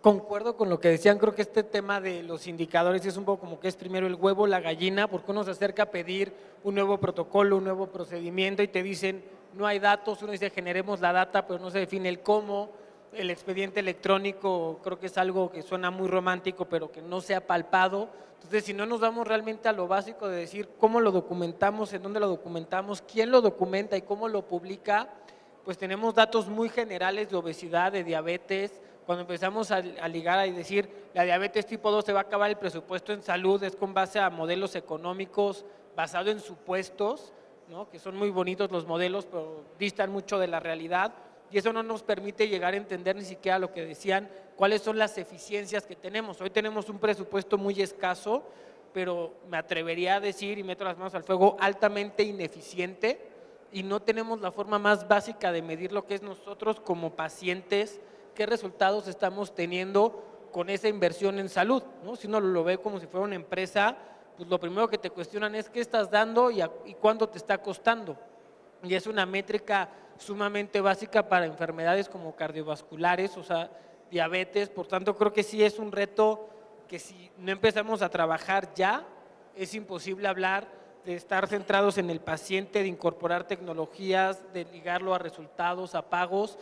Concuerdo con lo que decían, creo que este tema de los indicadores es un poco como que es primero el huevo, la gallina, porque uno se acerca a pedir un nuevo protocolo, un nuevo procedimiento y te dicen no hay datos, uno dice generemos la data, pero no se define el cómo. El expediente electrónico creo que es algo que suena muy romántico, pero que no se ha palpado. Entonces, si no nos vamos realmente a lo básico de decir cómo lo documentamos, en dónde lo documentamos, quién lo documenta y cómo lo publica, pues tenemos datos muy generales de obesidad, de diabetes. Cuando empezamos a ligar y decir la diabetes tipo 2 se va a acabar el presupuesto en salud, es con base a modelos económicos basado en supuestos, ¿no? Que son muy bonitos los modelos, pero distan mucho de la realidad. y eso no nos permite llegar a entender ni siquiera lo que decían, cuáles son las eficiencias que tenemos. Hoy tenemos un presupuesto muy escaso, pero me atrevería a decir, y meto las manos al fuego, altamente ineficiente, y no tenemos la forma más básica de medir lo que es nosotros como pacientes, qué resultados estamos teniendo con esa inversión en salud, ¿no? Si uno lo ve como si fuera una empresa, pues lo primero que te cuestionan es qué estás dando y cuánto te está costando. Y es una métrica sumamente básica para enfermedades como cardiovasculares, o sea, diabetes. Por tanto, creo que sí es un reto que si no empezamos a trabajar ya, es imposible hablar de estar centrados en el paciente, de incorporar tecnologías, de ligarlo a resultados, a pagos,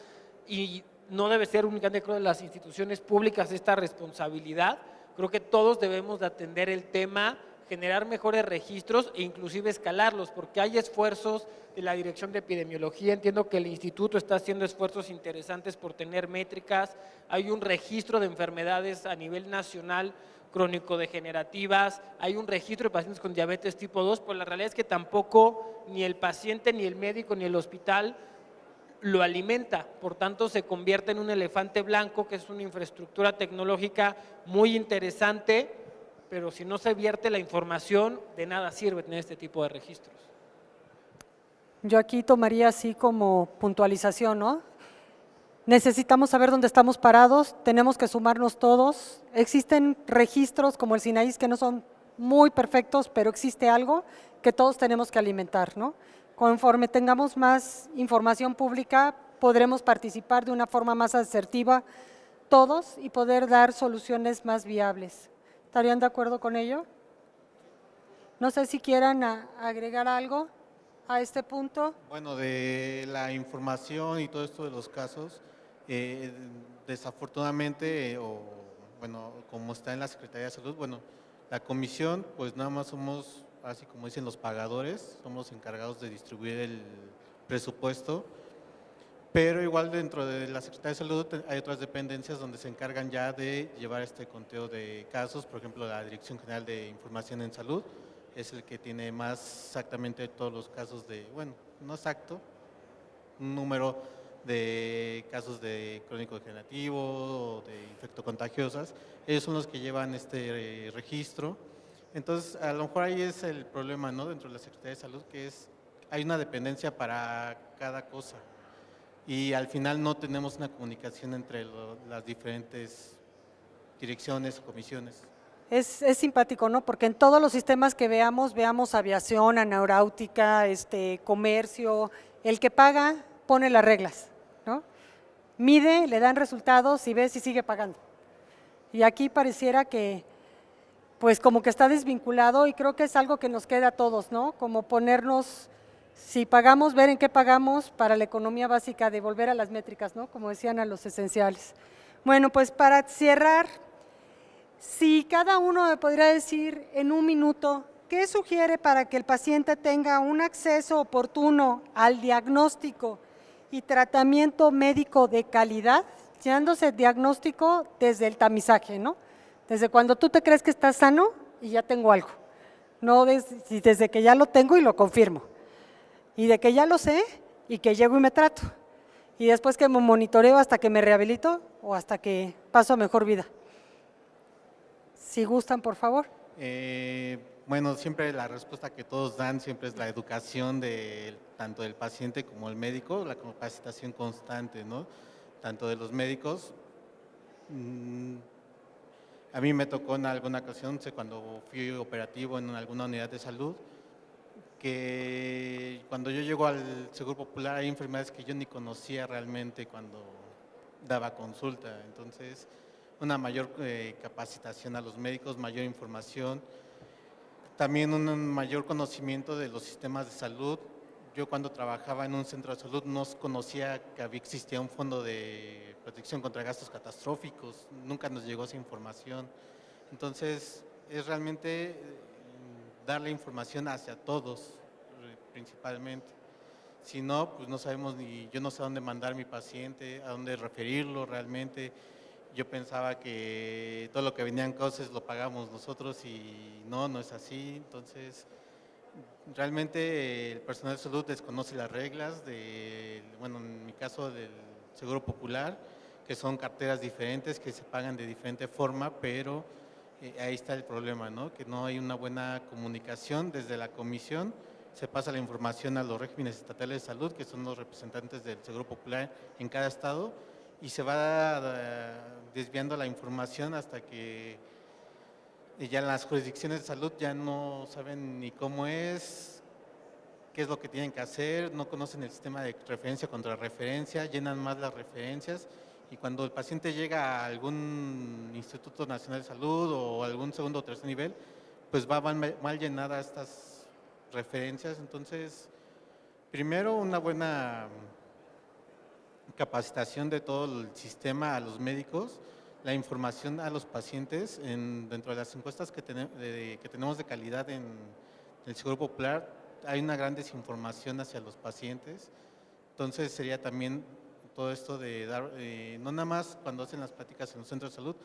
y no debe ser únicamente, creo, de las instituciones públicas esta responsabilidad. Creo que todos debemos de atender el tema, generar mejores registros e inclusive escalarlos, porque hay esfuerzos de la Dirección de Epidemiología. Entiendo que el instituto está haciendo esfuerzos interesantes por tener métricas. Hay un registro de enfermedades a nivel nacional crónico-degenerativas, hay un registro de pacientes con diabetes tipo 2, pero la realidad es que tampoco ni el paciente, ni el médico, ni el hospital lo alimenta. Por tanto, se convierte en un elefante blanco, que es una infraestructura tecnológica muy interesante, pero si no se vierte la información, de nada sirve tener este tipo de registros. Yo aquí tomaría así como puntualización, ¿no? Necesitamos saber dónde estamos parados, tenemos que sumarnos todos. Existen registros como el SINAIS que no son muy perfectos, pero existe algo que todos tenemos que alimentar, ¿no? Conforme tengamos más información pública, podremos participar de una forma más asertiva todos y poder dar soluciones más viables. ¿Estarían de acuerdo con ello? No sé si quieran agregar algo a este punto. Bueno, de la información y todo esto de los casos, desafortunadamente, bueno, como está en la Secretaría de Salud, bueno, la comisión, pues nada más somos, así como dicen los pagadores, somos los encargados de distribuir el presupuesto, pero igual dentro de la Secretaría de Salud hay otras dependencias donde se encargan ya de llevar este conteo de casos. Por ejemplo, la Dirección General de Información en Salud es el que tiene más exactamente todos los casos de, bueno, no exacto, un número de casos de crónico degenerativo o de infectocontagiosas. Ellos son los que llevan este registro. Entonces, a lo mejor ahí es el problema, ¿no? Dentro de la Secretaría de Salud, que hay una dependencia para cada cosa. Y al final no tenemos una comunicación entre las diferentes direcciones o comisiones. Es simpático, ¿no? Porque en todos los sistemas que veamos aviación, aeronáutica, comercio, el que paga pone las reglas, ¿no? Mide, le dan resultados y ve si sigue pagando. Y aquí pareciera que, pues como que está desvinculado, y creo que es algo que nos queda a todos, ¿no? Como ponernos, si pagamos, ver en qué pagamos para la economía básica, de volver a las métricas, ¿no? Como decían, a los esenciales. Bueno, pues para cerrar, si cada uno me podría decir en un minuto, ¿qué sugiere para que el paciente tenga un acceso oportuno al diagnóstico y tratamiento médico de calidad? Llevándose diagnóstico desde el tamizaje, ¿no? Desde cuando tú te crees que estás sano y ya tengo algo. No desde que ya lo tengo y lo confirmo. Y de que ya lo sé y que llego y me trato. Y después que me monitoreo hasta que me rehabilito o hasta que paso a mejor vida. Si gustan, por favor. Bueno, siempre la respuesta que todos dan siempre es la educación tanto del paciente como el médico, la capacitación constante, ¿no? Tanto de los médicos. A mí me tocó en alguna ocasión, cuando fui operativo en alguna unidad de salud, que cuando yo llego al Seguro Popular hay enfermedades que yo ni conocía realmente cuando daba consulta. Entonces, una mayor capacitación a los médicos, mayor información, también un mayor conocimiento de los sistemas de salud. Yo cuando trabajaba en un centro de salud no conocía que existía un fondo de protección contra gastos catastróficos, nunca nos llegó esa información. Entonces, es realmente darle información hacia todos, principalmente. Si no, pues no sabemos, yo no sé a dónde mandar a mi paciente, a dónde referirlo realmente. Yo pensaba que todo lo que venían cosas lo pagamos nosotros y no es así. Entonces, realmente el personal de salud desconoce las reglas, bueno, en mi caso del Seguro Popular, que son carteras diferentes, que se pagan de diferente forma, pero ahí está el problema, ¿no? Que no hay una buena comunicación desde la comisión, se pasa la información a los regímenes estatales de salud, que son los representantes del Seguro Popular en cada estado, y se va desviando la información hasta que ya las jurisdicciones de salud ya no saben ni cómo es, qué es lo que tienen que hacer, no conocen el sistema de referencia contra referencia, llenan más las referencias, y cuando el paciente llega a algún Instituto Nacional de Salud o algún segundo o tercer nivel, pues va mal llenadas estas referencias. Entonces, primero una buena capacitación de todo el sistema a los médicos, la información a los pacientes dentro de las encuestas que tenemos de calidad en el Seguro Popular, hay una gran desinformación hacia los pacientes. Entonces sería también todo esto de dar, no nada más cuando hacen las pláticas en los centros de salud,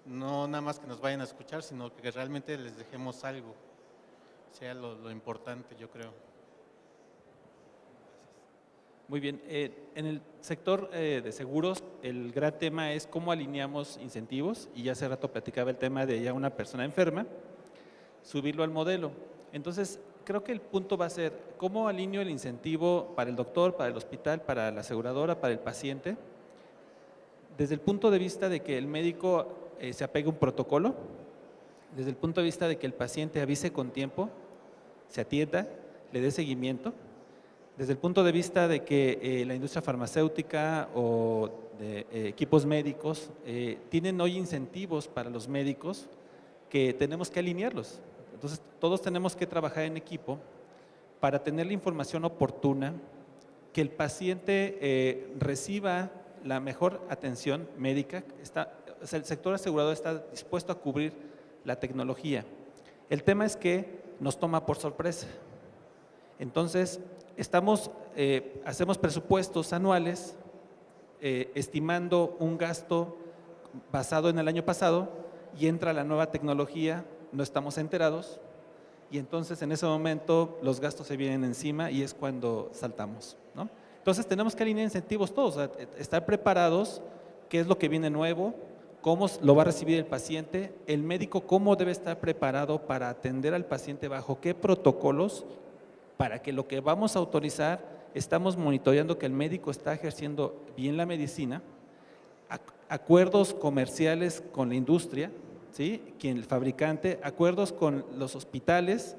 no nada más que nos vayan a escuchar, sino que realmente les dejemos algo, sea lo importante, yo creo. Muy bien, en el sector de seguros, el gran tema es cómo alineamos incentivos, y ya hace rato platicaba el tema de ya una persona enferma, subirlo al modelo. Entonces, creo que el punto va a ser cómo alineo el incentivo para el doctor, para el hospital, para la aseguradora, para el paciente, desde el punto de vista de que el médico se apegue a un protocolo, desde el punto de vista de que el paciente avise con tiempo, se atienda, le dé seguimiento, desde el punto de vista de que la industria farmacéutica o de equipos médicos tienen hoy incentivos para los médicos que tenemos que alinearlos. Entonces, todos tenemos que trabajar en equipo para tener la información oportuna, que el paciente reciba la mejor atención médica. O sea, el sector asegurador está dispuesto a cubrir la tecnología. El tema es que nos toma por sorpresa. Entonces, hacemos presupuestos anuales estimando un gasto basado en el año pasado y entra la nueva tecnología, no estamos enterados y entonces en ese momento los gastos se vienen encima y es cuando saltamos, ¿no? Entonces tenemos que alinear incentivos todos, o sea, estar preparados, qué es lo que viene nuevo, cómo lo va a recibir el paciente, el médico cómo debe estar preparado para atender al paciente bajo qué protocolos, para que lo que vamos a autorizar estamos monitoreando que el médico está ejerciendo bien la medicina, acuerdos comerciales con la industria, ¿sí? El fabricante, acuerdos con los hospitales,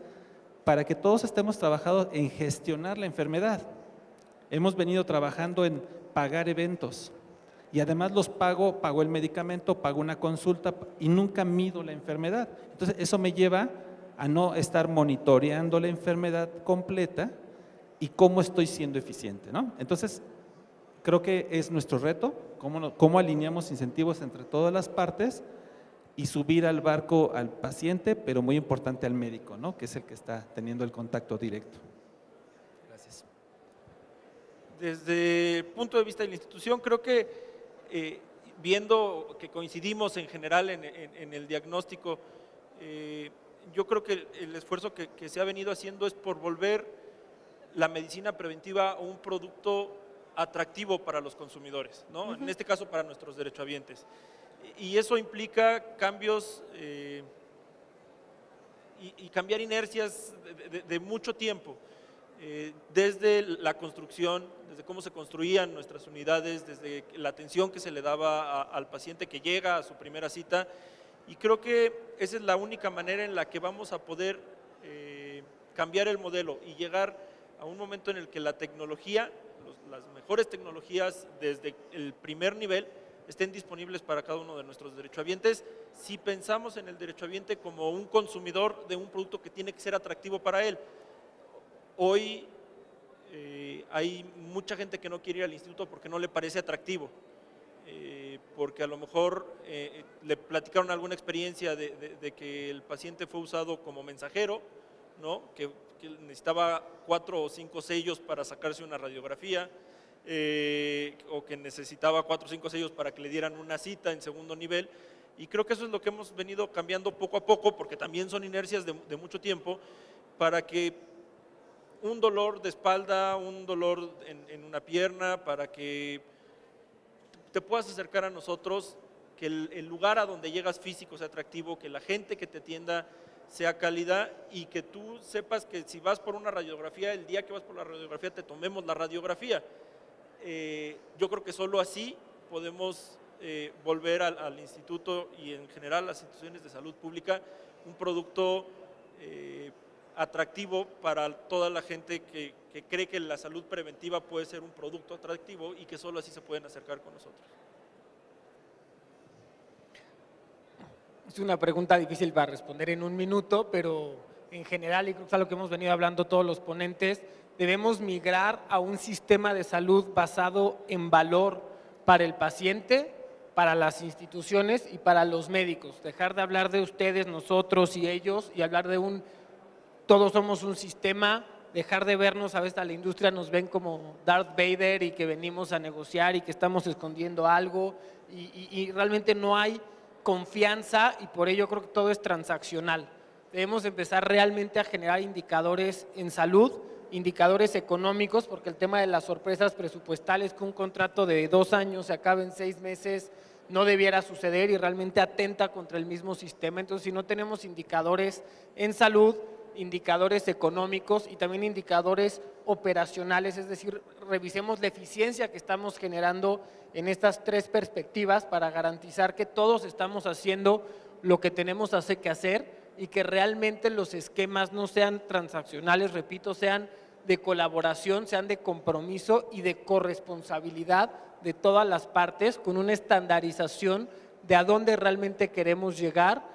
para que todos estemos trabajando en gestionar la enfermedad. Hemos venido trabajando en pagar eventos y además los pago el medicamento, pago una consulta y nunca mido la enfermedad. Entonces eso me lleva a no estar monitoreando la enfermedad completa y cómo estoy siendo eficiente, ¿no? Entonces, creo que es nuestro reto, cómo alineamos incentivos entre todas las partes y subir al barco al paciente, pero muy importante al médico, ¿no? Que es el que está teniendo el contacto directo. Gracias. Desde el punto de vista de la institución, creo que viendo que coincidimos en general en el diagnóstico, yo creo que el esfuerzo que se ha venido haciendo es por volver la medicina preventiva un producto atractivo para los consumidores, ¿no? En este caso para nuestros derechohabientes. Y eso implica cambios y cambiar inercias de mucho tiempo, desde la construcción, desde cómo se construían nuestras unidades, desde la atención que se le daba al paciente que llega a su primera cita. Y creo que esa es la única manera en la que vamos a poder cambiar el modelo y llegar a un momento en el que la tecnología, las mejores tecnologías desde el primer nivel estén disponibles para cada uno de nuestros derechohabientes, si pensamos en el derechohabiente como un consumidor de un producto que tiene que ser atractivo para él. Hoy hay mucha gente que no quiere ir al instituto porque no le parece atractivo. Porque a lo mejor le platicaron alguna experiencia de que el paciente fue usado como mensajero, ¿no? Que necesitaba 4 o 5 sellos para sacarse una radiografía, o que necesitaba 4 o 5 sellos para que le dieran una cita en segundo nivel. Y creo que eso es lo que hemos venido cambiando poco a poco, porque también son inercias de mucho tiempo, para que un dolor de espalda, un dolor en una pierna, para que te puedas acercar a nosotros, que el lugar a donde llegas físico sea atractivo, que la gente que te atienda sea cálida y que tú sepas que si vas por una radiografía, el día que vas por la radiografía te tomemos la radiografía. Yo creo que solo así podemos volver al instituto y en general a las instituciones de salud pública un producto atractivo para toda la gente que cree que la salud preventiva puede ser un producto atractivo y que solo así se pueden acercar con nosotros. Es una pregunta difícil para responder en un minuto, pero en general, y creo que es algo que hemos venido hablando todos los ponentes, debemos migrar a un sistema de salud basado en valor para el paciente, para las instituciones y para los médicos. Dejar de hablar de ustedes, nosotros y ellos y hablar de todos somos un sistema, dejar de vernos, a veces a la industria nos ven como Darth Vader y que venimos a negociar y que estamos escondiendo algo y realmente no hay confianza y por ello creo que todo es transaccional. Debemos empezar realmente a generar indicadores en salud, indicadores económicos, porque el tema de las sorpresas presupuestales, que un contrato de 2 años se acabe en 6 meses, no debiera suceder y realmente atenta contra el mismo sistema. Entonces, si no tenemos indicadores en salud, indicadores económicos y también indicadores operacionales, es decir, revisemos la eficiencia que estamos generando en estas 3 perspectivas para garantizar que todos estamos haciendo lo que tenemos que hacer y que realmente los esquemas no sean transaccionales, repito, sean de colaboración, sean de compromiso y de corresponsabilidad de todas las partes con una estandarización de a dónde realmente queremos llegar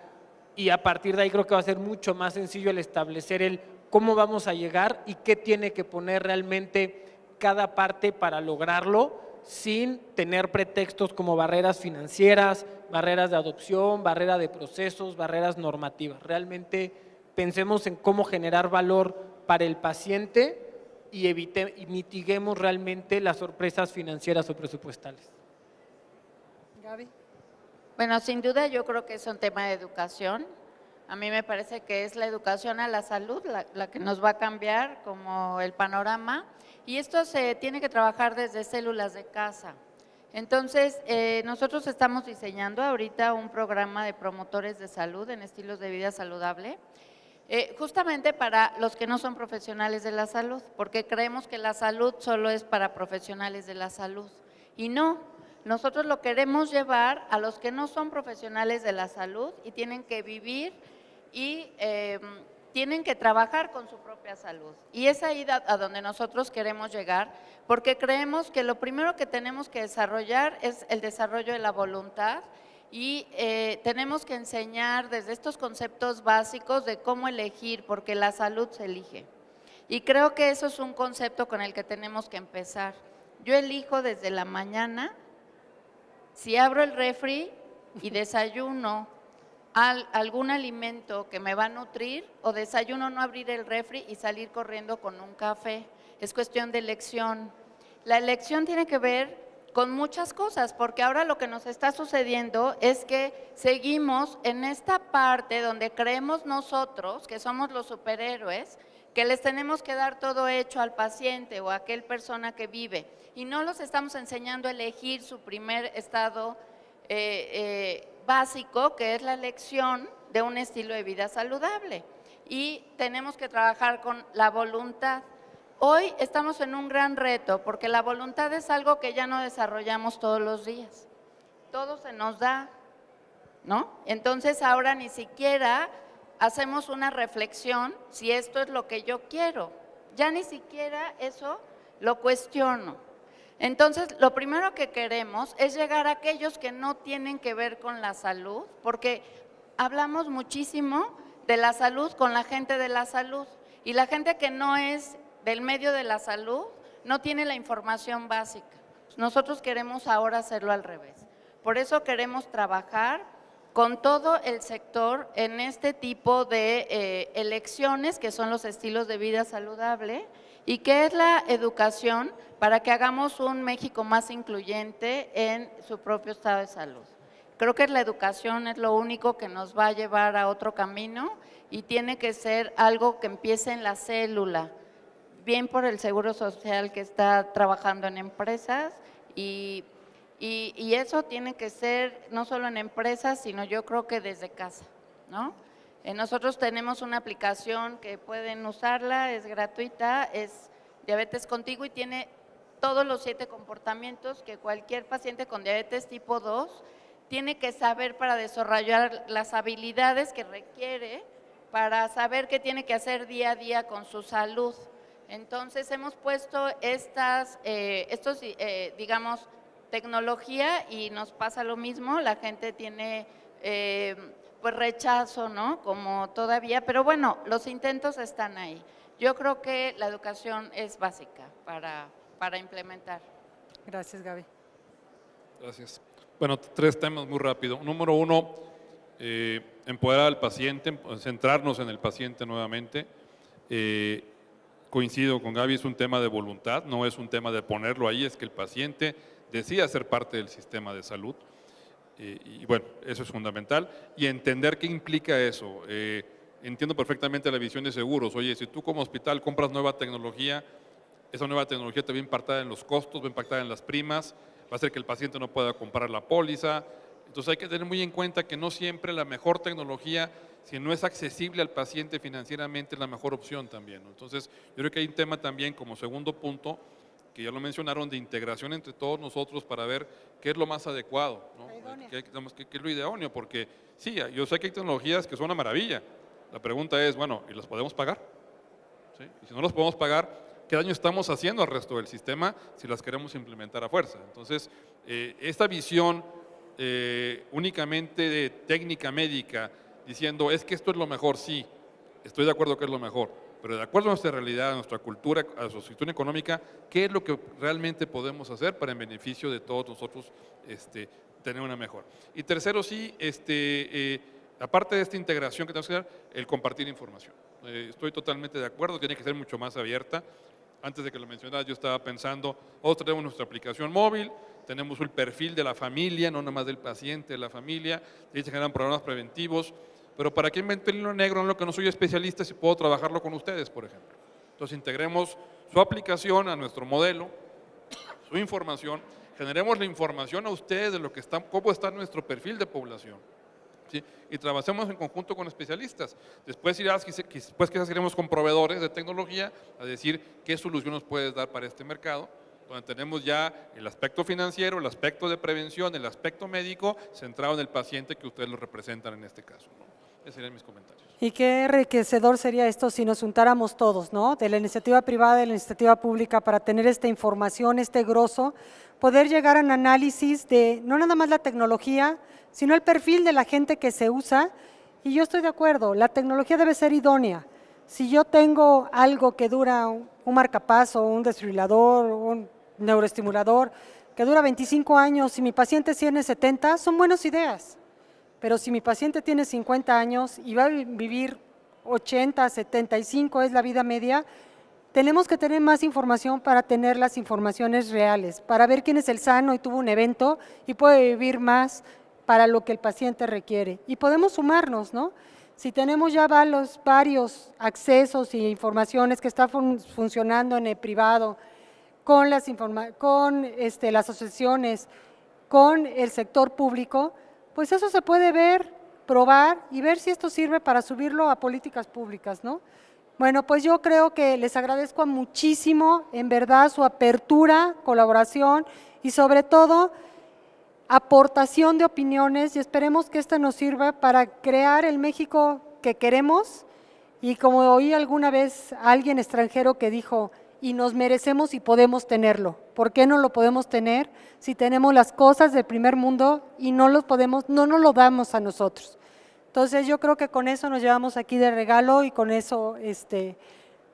y a partir de ahí creo que va a ser mucho más sencillo el establecer el cómo vamos a llegar y qué tiene que poner realmente cada parte para lograrlo sin tener pretextos como barreras financieras, barreras de adopción, barrera de procesos, barreras normativas. Realmente pensemos en cómo generar valor para el paciente y mitiguemos realmente las sorpresas financieras o presupuestales. Gaby. Bueno, sin duda yo creo que es un tema de educación. A mí me parece que es la educación a la salud la que nos va a cambiar como el panorama y esto se tiene que trabajar desde células de casa. Entonces, nosotros estamos diseñando ahorita un programa de promotores de salud en estilos de vida saludable, justamente para los que no son profesionales de la salud, porque creemos que la salud solo es para profesionales de la salud y no. Nosotros lo queremos llevar a los que no son profesionales de la salud y tienen que vivir y tienen que trabajar con su propia salud. Y es ahí a donde nosotros queremos llegar, porque creemos que lo primero que tenemos que desarrollar es el desarrollo de la voluntad y tenemos que enseñar desde estos conceptos básicos de cómo elegir, porque la salud se elige. Y creo que eso es un concepto con el que tenemos que empezar. Yo elijo desde la mañana. Si abro el refri y desayuno algún alimento que me va a nutrir o desayuno no abrir el refri y salir corriendo con un café, es cuestión de elección. La elección tiene que ver con muchas cosas, porque ahora lo que nos está sucediendo es que seguimos en esta parte donde creemos nosotros, que somos los superhéroes, que les tenemos que dar todo hecho al paciente o a aquel persona que vive y no los estamos enseñando a elegir su primer estado básico, que es la elección de un estilo de vida saludable y tenemos que trabajar con la voluntad. Hoy estamos en un gran reto porque la voluntad es algo que ya no desarrollamos todos los días, todo se nos da, ¿no? Entonces ahora ni siquiera hacemos una reflexión si esto es lo que yo quiero, ya ni siquiera eso lo cuestiono. Entonces, lo primero que queremos es llegar a aquellos que no tienen que ver con la salud, porque hablamos muchísimo de la salud con la gente de la salud y la gente que no es del medio de la salud no tiene la información básica. Nosotros queremos ahora hacerlo al revés. Por eso queremos trabajar con todo el sector en este tipo de elecciones que son los estilos de vida saludable y que es la educación para que hagamos un México más incluyente en su propio estado de salud. Creo que la educación es lo único que nos va a llevar a otro camino y tiene que ser algo que empiece en la célula, bien por el Seguro Social que está trabajando en empresas y Y eso tiene que ser no solo en empresas, sino yo creo que desde casa, ¿no? Nosotros tenemos una aplicación que pueden usarla, es gratuita, es Diabetes Contigo y tiene todos los 7 comportamientos que cualquier paciente con diabetes tipo 2 tiene que saber para desarrollar las habilidades que requiere para saber qué tiene que hacer día a día con su salud. Entonces hemos puesto digamos, tecnología y nos pasa lo mismo, la gente tiene pues rechazo, ¿no? Como todavía, pero bueno, los intentos están ahí. Yo creo que la educación es básica para implementar. Gracias, Gaby. Gracias. Bueno, 3 temas muy rápido. Número 1, empoderar al paciente, centrarnos en el paciente nuevamente. Coincido con Gaby, es un tema de voluntad, no es un tema de ponerlo ahí, es que el paciente decida ser parte del sistema de salud. Y bueno, eso es fundamental. Y entender qué implica eso. Entiendo perfectamente la visión de seguros. Oye, si tú como hospital compras nueva tecnología, esa nueva tecnología te va a impactar en los costos, va a impactar en las primas, va a hacer que el paciente no pueda comprar la póliza. Entonces hay que tener muy en cuenta que no siempre la mejor tecnología, si no es accesible al paciente financieramente, es la mejor opción también, ¿no? Entonces yo creo que hay un tema también como segundo punto, que ya lo mencionaron, de integración entre todos nosotros para ver qué es lo más adecuado, ¿no? ¿Qué es lo idóneo? Porque sí, yo sé que hay tecnologías que son una maravilla. La pregunta es, bueno, ¿y las podemos pagar? ¿Sí? Y si no las podemos pagar, ¿qué daño estamos haciendo al resto del sistema si las queremos implementar a fuerza? Entonces, esta visión únicamente de técnica médica, diciendo, es que esto es lo mejor, sí, estoy de acuerdo que es lo mejor, pero de acuerdo a nuestra realidad, a nuestra cultura, a nuestra situación económica, ¿qué es lo que realmente podemos hacer para en beneficio de todos nosotros tener una mejor? Y tercero, sí, aparte de esta integración que tenemos que hacer, el compartir información. Estoy totalmente de acuerdo, tiene que ser mucho más abierta. Antes de que lo mencionaras, yo estaba pensando, nosotros tenemos nuestra aplicación móvil, tenemos el perfil de la familia, no nada más del paciente, de la familia, ahí se generan programas preventivos, pero ¿para qué inventar el hilo negro en lo que no soy especialista si puedo trabajarlo con ustedes, por ejemplo? Entonces integremos su aplicación a nuestro modelo, su información, generemos la información a ustedes de lo que está, cómo está nuestro perfil de población. ¿Sí? Y trabajemos en conjunto con especialistas. Después quizás iremos con proveedores de tecnología a decir qué solución nos puedes dar para este mercado, donde tenemos ya el aspecto financiero, el aspecto de prevención, el aspecto médico, centrado en el paciente que ustedes lo representan en este caso, ¿no? Esos serían mis comentarios. Y qué enriquecedor sería esto si nos juntáramos todos, ¿no? De la iniciativa privada, de la iniciativa pública, para tener esta información, este grosso, poder llegar a un análisis de no nada más la tecnología, sino el perfil de la gente que se usa. Y yo estoy de acuerdo, la tecnología debe ser idónea. Si yo tengo algo que dura, un marcapaso, un desfibrilador, un neuroestimulador, que dura 25 años y mi paciente tiene 70, son buenas ideas. Pero si mi paciente tiene 50 años y va a vivir 80, 75, es la vida media, tenemos que tener más información para tener las informaciones reales, para ver quién es el sano y tuvo un evento y puede vivir más para lo que el paciente requiere. Y podemos sumarnos, ¿no? Si tenemos ya varios accesos y informaciones que están funcionando en el privado, con las asociaciones, con el sector público, pues eso se puede ver, probar y ver si esto sirve para subirlo a políticas públicas, ¿no? Bueno, pues yo creo que les agradezco muchísimo, en verdad, su apertura, colaboración y sobre todo aportación de opiniones, y esperemos que esto nos sirva para crear el México que queremos. Y como oí alguna vez a alguien extranjero que dijo, y nos merecemos y podemos tenerlo. ¿Por qué no lo podemos tener si tenemos las cosas del primer mundo y no nos lo damos a nosotros? Entonces yo creo que con eso nos llevamos aquí de regalo y con eso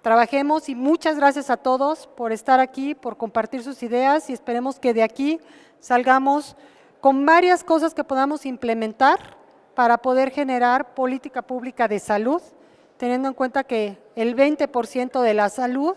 trabajemos. Y muchas gracias a todos por estar aquí, por compartir sus ideas y esperemos que de aquí salgamos con varias cosas que podamos implementar para poder generar política pública de salud, teniendo en cuenta que el 20% de la salud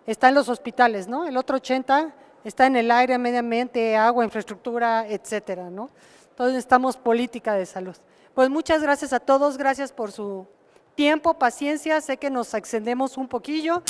está en los hospitales, ¿no? El otro 80% está en el aire, medio ambiente, agua, infraestructura, etcétera, ¿no? Entonces necesitamos política de salud. Pues muchas gracias a todos, gracias por su tiempo, paciencia, sé que nos extendemos un poquillo.